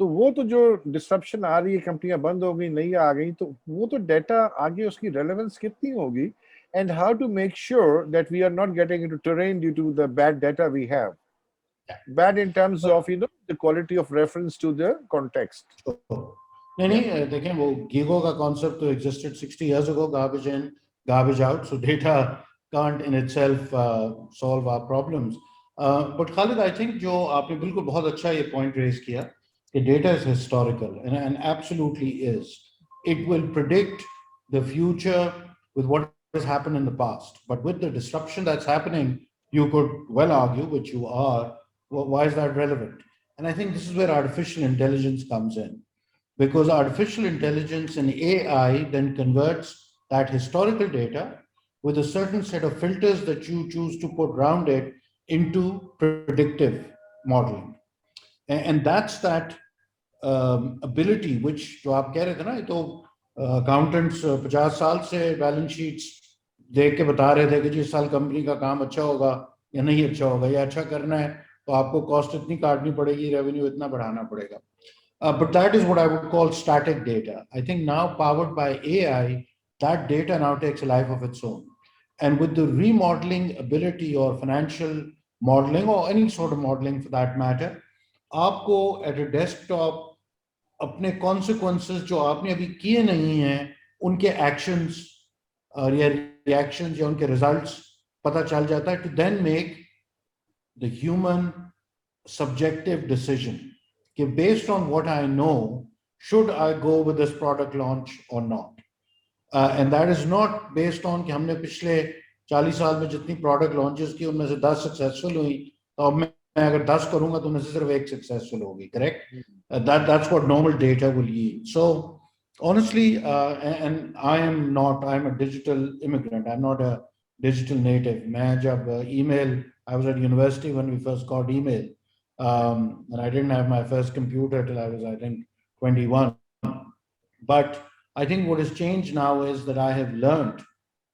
वो तो जो disruption आ रही है, कंपनियां बंद हो गई, नई आ गई, तो वो तो data आगे उसकी relevance कितनी होगी, and how to make sure that we are not getting into terrain due to the bad data we have. Bad in terms of the quality of reference to the context. नहीं, देखें वो GIGO का concept तो existed 60 years ago, garbage in, garbage out. So data can't in itself solve our problems. But Khalid, I think जो आपने बिल्कुल बहुत अच्छा ये point raise किया कि data is historical and absolutely is. It will predict the future with what has happened in the past. But with the disruption that's happening, you could well argue, which you are, well, why is that relevant? And I think this is where artificial intelligence comes in. Because artificial intelligence and AI then converts that historical data with a certain set of filters that you choose to put around it into predictive modeling. And that's that ability which जो आप कह रहे थे ना, तो accountants 50 साल से balance sheets देख के बता रहे थे कि जी इस साल कंपनी का काम अच्छा होगा या नहीं अच्छा होगा, या अच्छा करना है तो आपको कॉस्ट इतनी काटनी पड़ेगी, रेवेन्यू इतना बढ़ाना पड़ेगा. But that is what I would call static data. I think now powered by AI, that data now takes a life of its own. And with the remodeling ability or financial modeling or any sort of modeling for that matter, आपको at a desktop अपने consequences जो आपने अभी किए नहीं हैं उनके actions या reactions या उनके results पता चल जाता है to then make the human subjective decision कि based on what I know should I go with this product launch or not. And that is not based on कि हमने पिछले 40 साल में जितनी product launches की उनमें से 10 successful हुई तो अब मैं अगर 10 करूंगा तो उनमें से सिर्फ एक successful होगी, correct? That's what normal data will yield. So honestly, and I'm a digital immigrant. I'm not a digital native. मैं जब email, I was at university when we first got email, and I didn't have my first computer till I was, I think, 21. But I think what has changed now is that I have learned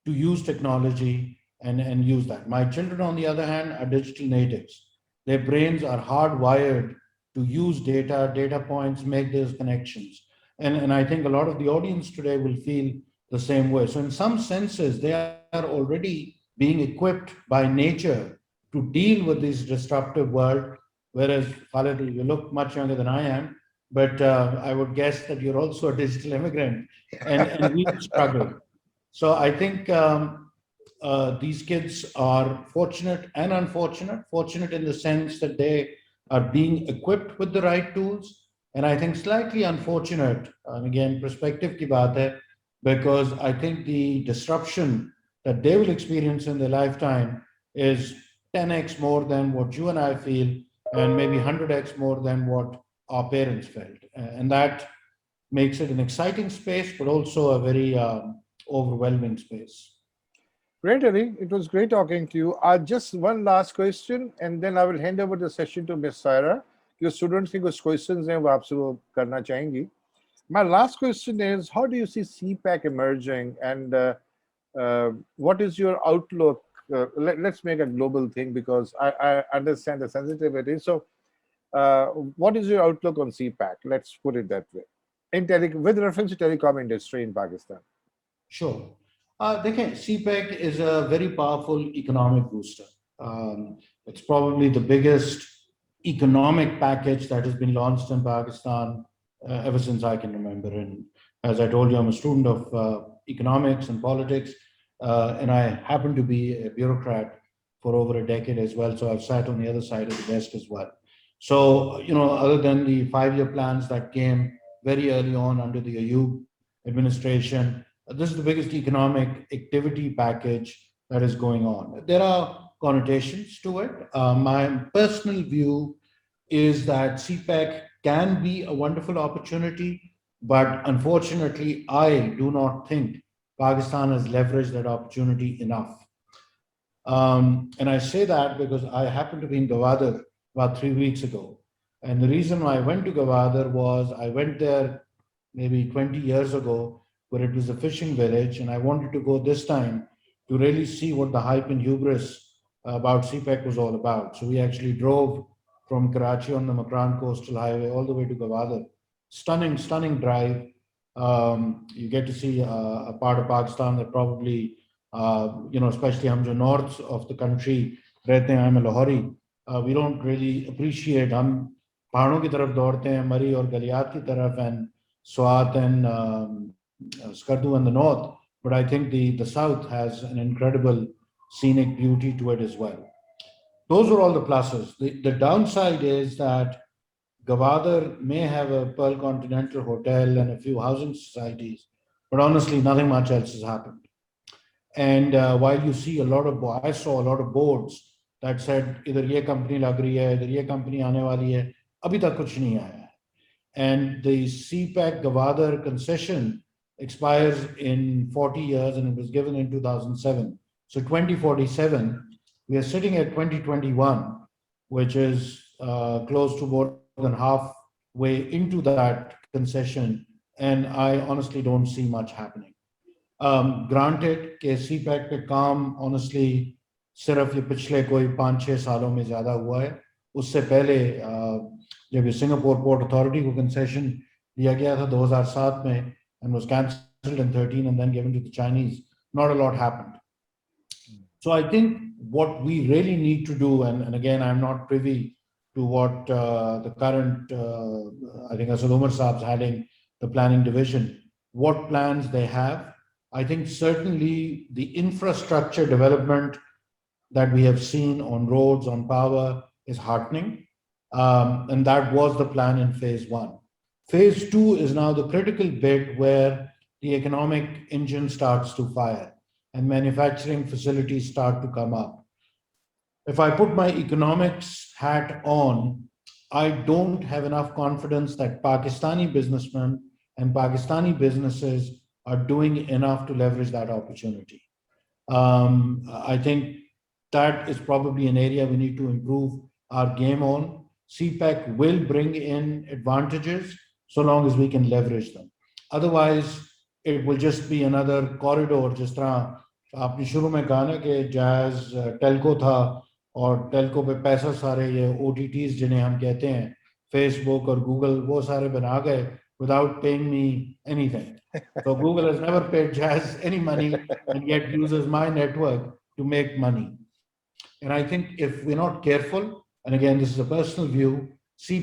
to use technology and use that. My children, on the other hand, are digital natives. Their brains are hardwired to use data points, make those connections. And I think a lot of the audience today will feel the same way. So in some senses, they are already being equipped by nature to deal with this disruptive world. Whereas, Khalid, you look much younger than I am, but I would guess that you're also a digital immigrant and we struggle. So I think these kids are fortunate and unfortunate. Fortunate in the sense that they are being equipped with the right tools, and I think slightly unfortunate, and again, perspective ki baat hai, because I think the disruption that they will experience in their lifetime is 10x more than what you and I feel, and maybe 100x more than what our parents felt. And that makes it an exciting space, but also a very overwhelming space. Great, Eddie. It was great talking to you. Just one last question, and then I will hand over the session to Ms. Saira. Your students have questions हैं वो आपसे वो करना चाहेंगी. My last question is, how do you see CPAC emerging, and what is your outlook? Let's make a global thing because I understand the sensitivity. So what is your outlook on CPAC? Let's put it that way. With reference to telecom industry in Pakistan. Sure. Dekhen, CPEC is a very powerful economic booster. It's probably the biggest economic package that has been launched in Pakistan ever since I can remember. And as I told you, I'm a student of economics and politics, and I happen to be a bureaucrat for over a decade as well. So I've sat on the other side of the desk as well. So, other than the 5-year plans that came very early on under the Ayub administration, this is the biggest economic activity package that is going on. There are connotations to it. My personal view is that CPEC can be a wonderful opportunity, but unfortunately, I do not think Pakistan has leveraged that opportunity enough. And I say that because I happened to be in Gwadar about 3 weeks ago. And the reason why I went to Gwadar was I went there maybe 20 years ago, where it was a fishing village, and I wanted to go this time to really see what the hype and hubris about CPEC was all about. So we actually drove from Karachi on the Makran Coastal Highway all the way to Gwadar. Stunning, stunning drive. You get to see a part of Pakistan that probably, especially hum jo north of the country, rehte hain, I'm a Lahori, we don't really appreciate. Hum पहाड़ों की तरफ दौड़ते हैं, मरी और गलियात की तरफ, and Swat and Skardu in the north, but I think the south has an incredible scenic beauty to it as well. Those are all the pluses. The downside is that Gwadar may have a Pearl Continental Hotel and a few housing societies, but honestly, nothing much else has happened. And while you see I saw a lot of boards that said, "Idhar ye company lag rahi hai, idhar ye company aane wali hai," abhi tak kuch nahi aaya. And the CPEC Gwadar concession expires in 40 years, and it was given in 2007. So 2047, we are sitting at 2021, which is close to more than halfway into that concession, and I honestly don't see much happening. Granted कि CPEC पे काम honestly सिर्फ ये पिछले कोई 5-6 सालों में ज़्यादा हुआ है. उससे पहले जब ये सिंगापुर पोर्ट अथॉरिटी को कंसेशन दिया गया था 2007 में and was cancelled in 13 and then given to the Chinese, not a lot happened. So I think what we really need to do, and again, I'm not privy to what the current, I think Asad Umar Saab's heading the planning division, what plans they have. I think certainly the infrastructure development that we have seen on roads, on power is heartening. And that was the plan in phase one. Phase two is now the critical bit where the economic engine starts to fire and manufacturing facilities start to come up. If I put my economics hat on, I don't have enough confidence that Pakistani businessmen and Pakistani businesses are doing enough to leverage that opportunity. I think that is probably an area we need to improve our game on. CPEC will bring in advantages so long as we can leverage them. Otherwise, it will just be another corridor. जिस तरह आपने शुरू में कहा ना कि jazz Telco था और टेलको पे पैसा सारे ये OTTs जिन्हें हम कहते हैं फेसबुक और गूगल वो सारे बना गए without paying me anything. So Google has never paid Jazz any money and yet uses my network to make money. And I think if we're not careful, and again, this is a personal view, we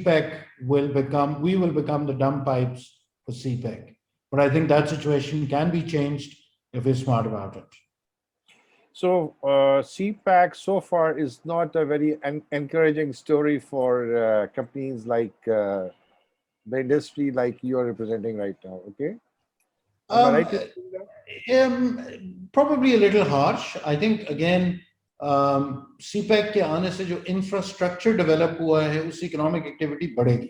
will become the dumb pipes for CPEC. But I think that situation can be changed if we're smart about it. So CPAC so far is not a very encouraging story for companies like the industry like you're representing right now, okay? Probably a little harsh. I think again, CPEC के आने से जो infrastructure develop हुआ है उससे economic activity बढ़ेगी.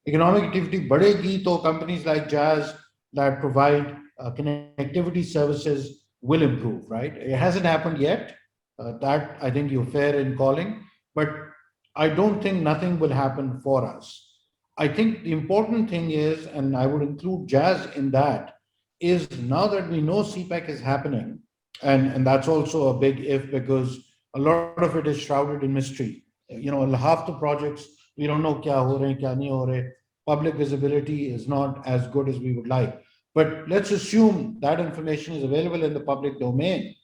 Economic activity बढ़ेगी तो companies like Jazz that provide connectivity services will improve, right? It hasn't happened yet. That I think you're fair in calling, but I don't think nothing will happen for us. I think the important thing is, and I would include Jazz in that, is now that we know CPEC is happening, and that's also a big if because a lot of it is shrouded in mystery. You know, half the projects, we don't know kya ho rahe, kya nahi ho rahe. Public visibility is not as good as we would like. But let's assume that information is available in the public domain.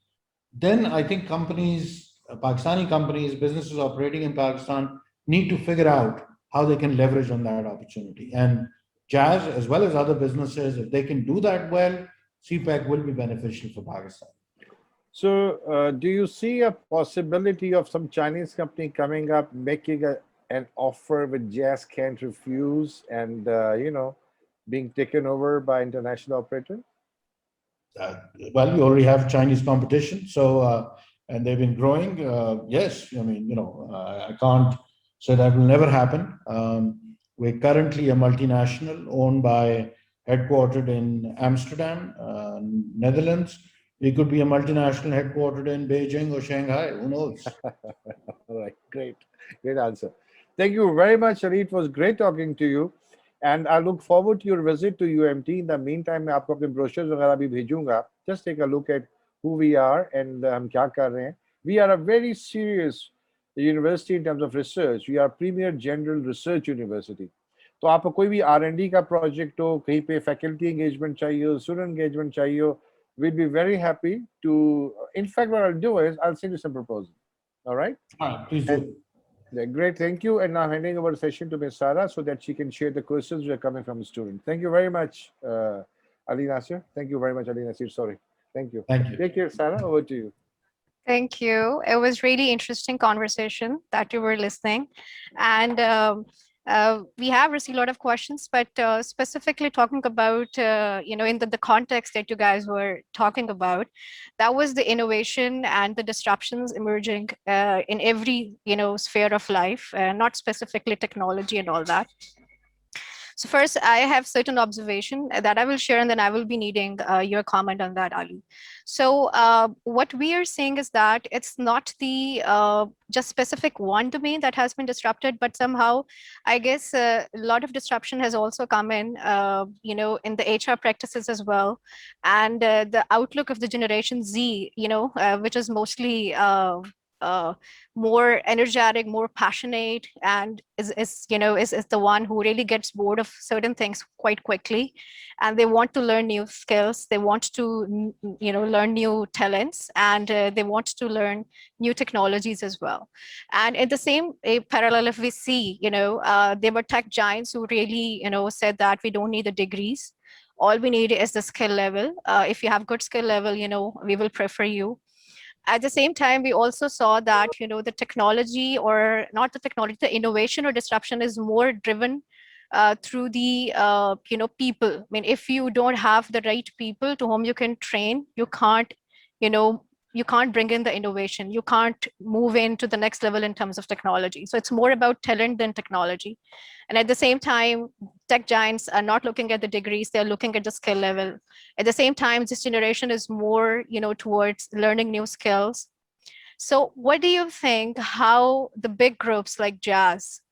Then I think companies, Pakistani companies, businesses operating in Pakistan need to figure out how they can leverage on that opportunity. And Jazz, as well as other businesses, if they can do that well, CPEC will be beneficial for Pakistan. So do you see a possibility of some Chinese company coming up, making an offer which Jazz can't refuse and, being taken over by international operator? Well, we already have Chinese competition, so and they've been growing. Yes, I mean, I can't say that will never happen. We're currently a multinational owned by, headquartered in Amsterdam, Netherlands. We could be a multinational headquartered in Beijing or Shanghai. Who knows? All right, great answer. Thank you very much, Ali. It was great talking to you. And I look forward to your visit to UMT. In the meantime, मैं आपको अपने brochures वगैरह भी भेजूंगा. Just take a look at who we are and हम क्या कर रहे हैं. We are a very serious university in terms of research. We are premier general research university. तो आपको कोई भी R&D का project हो, कहीं पे faculty engagement चाहिए हो, student engagement चाहिए हो, we'd be very happy to. In fact, what I'll do is I'll send you some proposal. All right? Please do. Yeah, great, thank you. And now handing over the session to Ms. Sarah so that she can share the questions that are coming from the student. Thank you very much, Ali Nasir. Thank you very much, Ali Nasir. Sorry. Thank you. Thank you. Take care, Sarah. Over to you. Thank you. It was really interesting conversation that you were listening. And we have received a lot of questions, but specifically talking about, in the context that you guys were talking about, that was the innovation and the disruptions emerging in every, sphere of life, not specifically technology and all that. So first, I have certain observation that I will share, and then I will be needing your comment on that, Ali. So what we are seeing is that it's not the just specific one domain that has been disrupted, but somehow, I guess a lot of disruption has also come in, in the HR practices as well, and the outlook of the Generation Z, which is mostly more energetic, more passionate, and is the one who really gets bored of certain things quite quickly, and they want to learn new skills. They want to learn new talents, and they want to learn new technologies as well. And in the same parallel, if we see, there were tech giants who really said that we don't need the degrees. All we need is the skill level. If you have good skill level, we will prefer you. At the same time, we also saw that the technology, or not the technology, the innovation or disruption is more driven through the people. I mean, if you don't have the right people to whom you can train, you can't you know you can't bring in the innovation. You can't move into the next level in terms of technology. So it's more about talent than technology. And at the same time, tech giants are not looking at the degrees, they're looking at the skill level. At the same time, this generation is more towards learning new skills. So what do you think, how the big groups like Jazz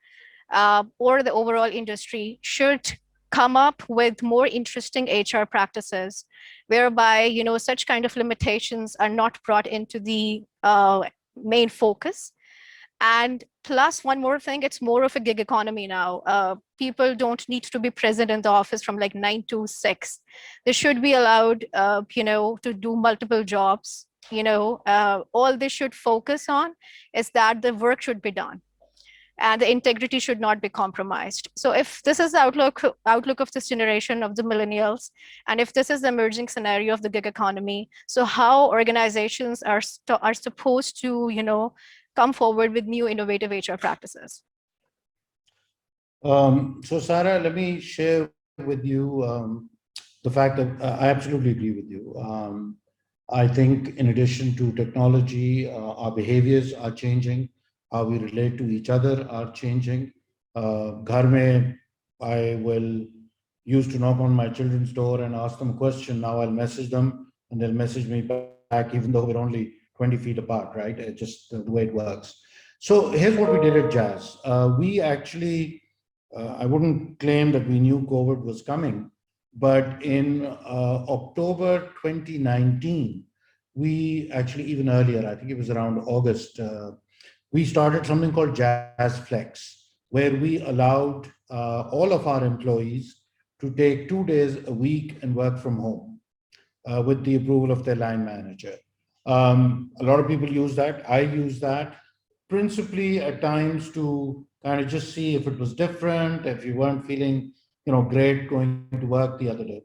or the overall industry should come up with more interesting HR practices whereby such kind of limitations are not brought into the main focus? And plus, one more thing, it's more of a gig economy now. People don't need to be present in the office from like 9 to 6. They should be allowed, to do multiple jobs. All they should focus on is that the work should be done and the integrity should not be compromised. So if this is the outlook of this generation of the millennials, and if this is the emerging scenario of the gig economy, so how organizations are supposed to come forward with new innovative HR practices? So Sarah, let me share with you the fact that I absolutely agree with you. I think in addition to technology, our behaviors are changing. How we relate to each other are changing. Ghar mein, I will used to knock on my children's door and ask them a question. Now I'll message them and they'll message me back, even though we're only 20 feet apart, right? It's just the way it works. So here's what we did at Jazz. We actually, I wouldn't claim that we knew COVID was coming, but in October 2019, we actually, even earlier, I think it was around August, we started something called Jazz Flex, where we allowed all of our employees to take 2 days a week and work from home with the approval of their line manager. A lot of people use that. I use that principally at times to kind of just see if it was different, if you weren't feeling great going to work the other day.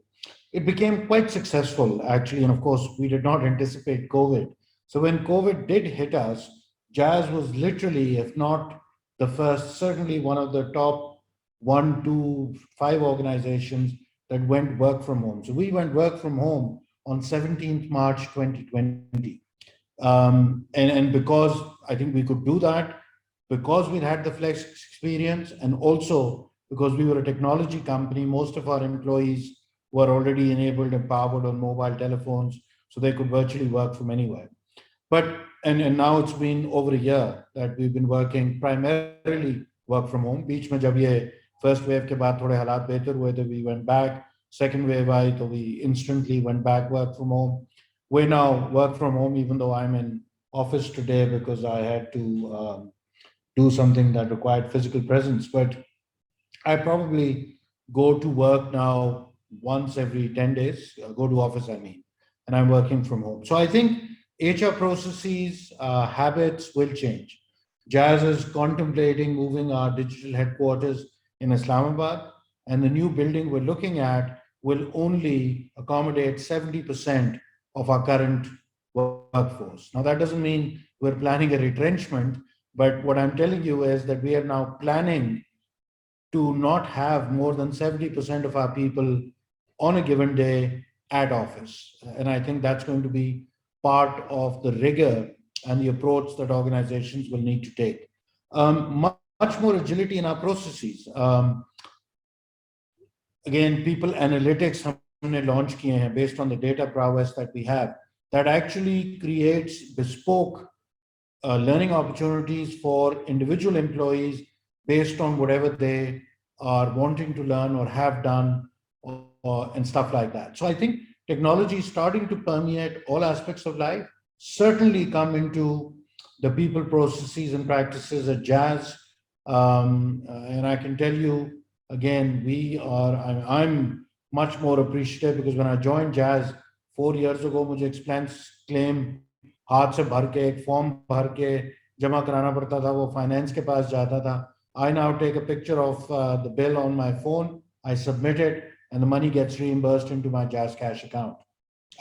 It became quite successful, actually. And of course, we did not anticipate COVID. So when COVID did hit us, Jazz was literally, if not the first, certainly one of the top 1 to 5 organizations that went work from home. So we went work from home on 17th March 2020. And because I think we could do that, because we'd had the flex experience, and also because we were a technology company, most of our employees were already enabled and powered on mobile telephones, so they could virtually work from anywhere. But and now it's been over a year that we've been working primarily work from home. Beech mein jab ye first wave ke baad thode halat behtar hue, we went back. Second wave aayi, so we instantly went back work from home. We now work from home, even though I'm in office today because I had to do something that required physical presence. But I probably go to work now once every 10 days, go to office, I mean, and I'm working from home. So I think HR processes, habits will change. Jazz is contemplating moving our digital headquarters in Islamabad, and the new building we're looking at will only accommodate 70% of our current workforce. Now, that doesn't mean we're planning a retrenchment, but what I'm telling you is that we are now planning to not have more than 70% of our people on a given day at office. And I think that's going to be part of the rigor and the approach that organizations will need to take. Much more agility in our processes. Again, people analytics हमने launch किए हैं based on the data prowess that we have, that actually creates bespoke learning opportunities for individual employees based on whatever they are wanting to learn or have done and stuff like that. So I think technology is starting to permeate all aspects of life, certainly come into the people, processes, and practices at Jazz. And I can tell you again, I'm much more appreciative because when I joined Jazz 4 years ago, मुझे expense claim हाथ से भर के एक form भर के जमा कराना पड़ता था, वो finance के पास जाता था. I now take a picture of the bill on my phone, I submit it, and the money gets reimbursed into my Jazz Cash account.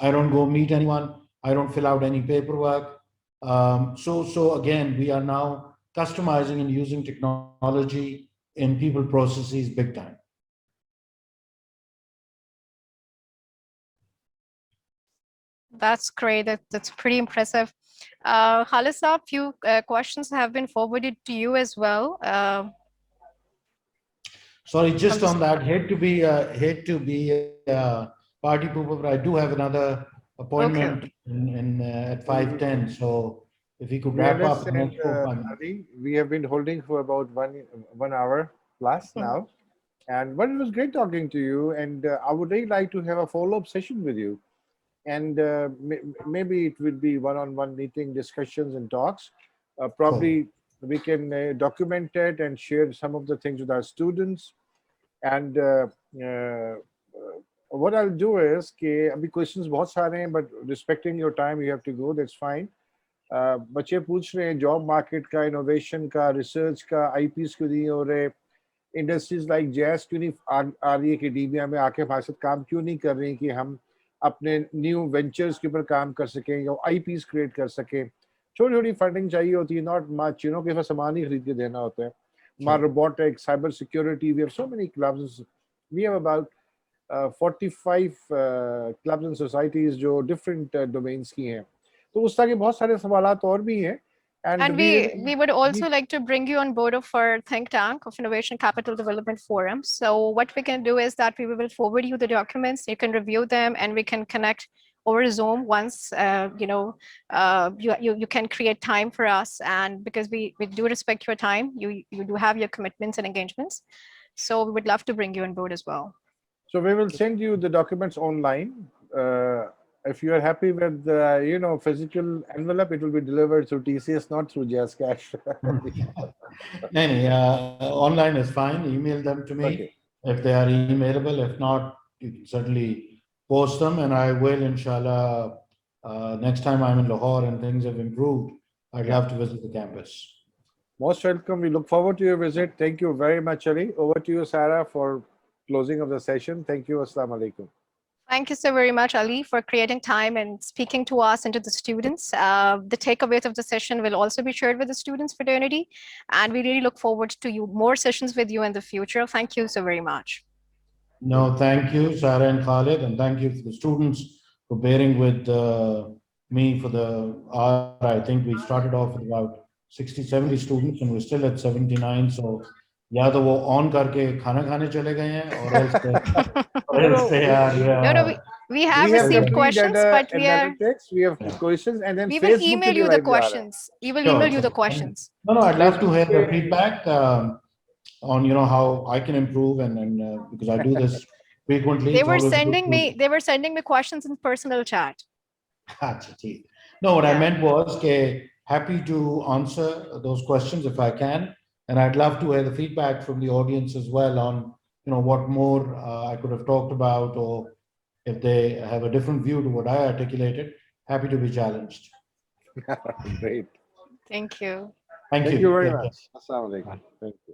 I don't go meet anyone. I don't fill out any paperwork. So again, we are now customizing and using technology in people processes big time. That's great. That's pretty impressive. Khalid Saab, few questions have been forwarded to you as well. Sorry, just on that, hate to be party pooper, but I do have another appointment at 5:10. So if we could wrap up. Ali, we have been holding for about 1 hour plus now. And but it was great talking to you. And I would really like to have a follow-up session with you. And maybe it will be one-on-one meeting, discussions and talks. Probably we can document it and share some of the things with our students. And what I'll do is, abhi questions bahut sare hain, but respecting your time, you have to go. That's fine. बच्चे पूछ रहे हैं job market का, innovation का, research का, IPS क्यों नहीं हो रहे, इंडस्ट्रीज लाइक जैज क्यों नहीं आ रही है कि डीबीआई में आके हमारे साथ काम क्यों नहीं कर रही कि हम अपने न्यू वेंचर्स के ऊपर काम कर सकें या आईपीएस क्रिएट कर सकें. छोटी छोटी फंडिंग चाहिए होती है, नॉट मच, कि सामान ही खरीद के देना होता है. Robotics, cyber security, we have so many clubs. We have about 45 clubs and societies जो different domains की हैं. तो उस तरह के बहुत सारे सवालात और भी हैं. And we would also like to bring you on board of our think tank of Innovation Capital Development Forum. So what we can do is that we will forward you the documents, you can review them, and we can connect over Zoom once you can create time for us. And because we do respect your time, you do have your commitments and engagements. So we would love to bring you on board as well. So we will send you the documents online. If you are happy with the physical envelope, it will be delivered through TCS, not through Jazz Cash. Online is fine. Email them to me if they are emailable. If not, you can certainly post them, and I will, inshallah, next time I'm in Lahore and things have improved, I'd love to visit the campus. Most welcome. We look forward to your visit. Thank you very much, Ali. Over to you, Sarah, for closing of the session. Thank you. Assalamu alaikum. Thank you so very much, Ali, for creating time and speaking to us and to the students. The takeaways of the session will also be shared with the students fraternity, and we really look forward to more sessions with you in the future. Thank you so very much. No, thank you, Sarah and Khalid, and thank you to the students for bearing with me for the hour. I think we started off with about 60, 70 students, and we're still at 79. So, या तो वो on करके खाना खाने चले गए हैं और else they are. No, we have received questions, but we have questions, and then we will email you the questions. We will email you the questions. No, I'd love to hear the feedback on how I can improve, and because I do this frequently. They were sending me questions in personal chat. No, what I meant was happy to answer those questions if I can, and I'd love to hear the feedback from the audience as well on what more I could have talked about, or if they have a different view to what I articulated. Happy to be challenged. Great. Thank you. Thank you. Thank you very much. Assalamu alaikum. Thank you.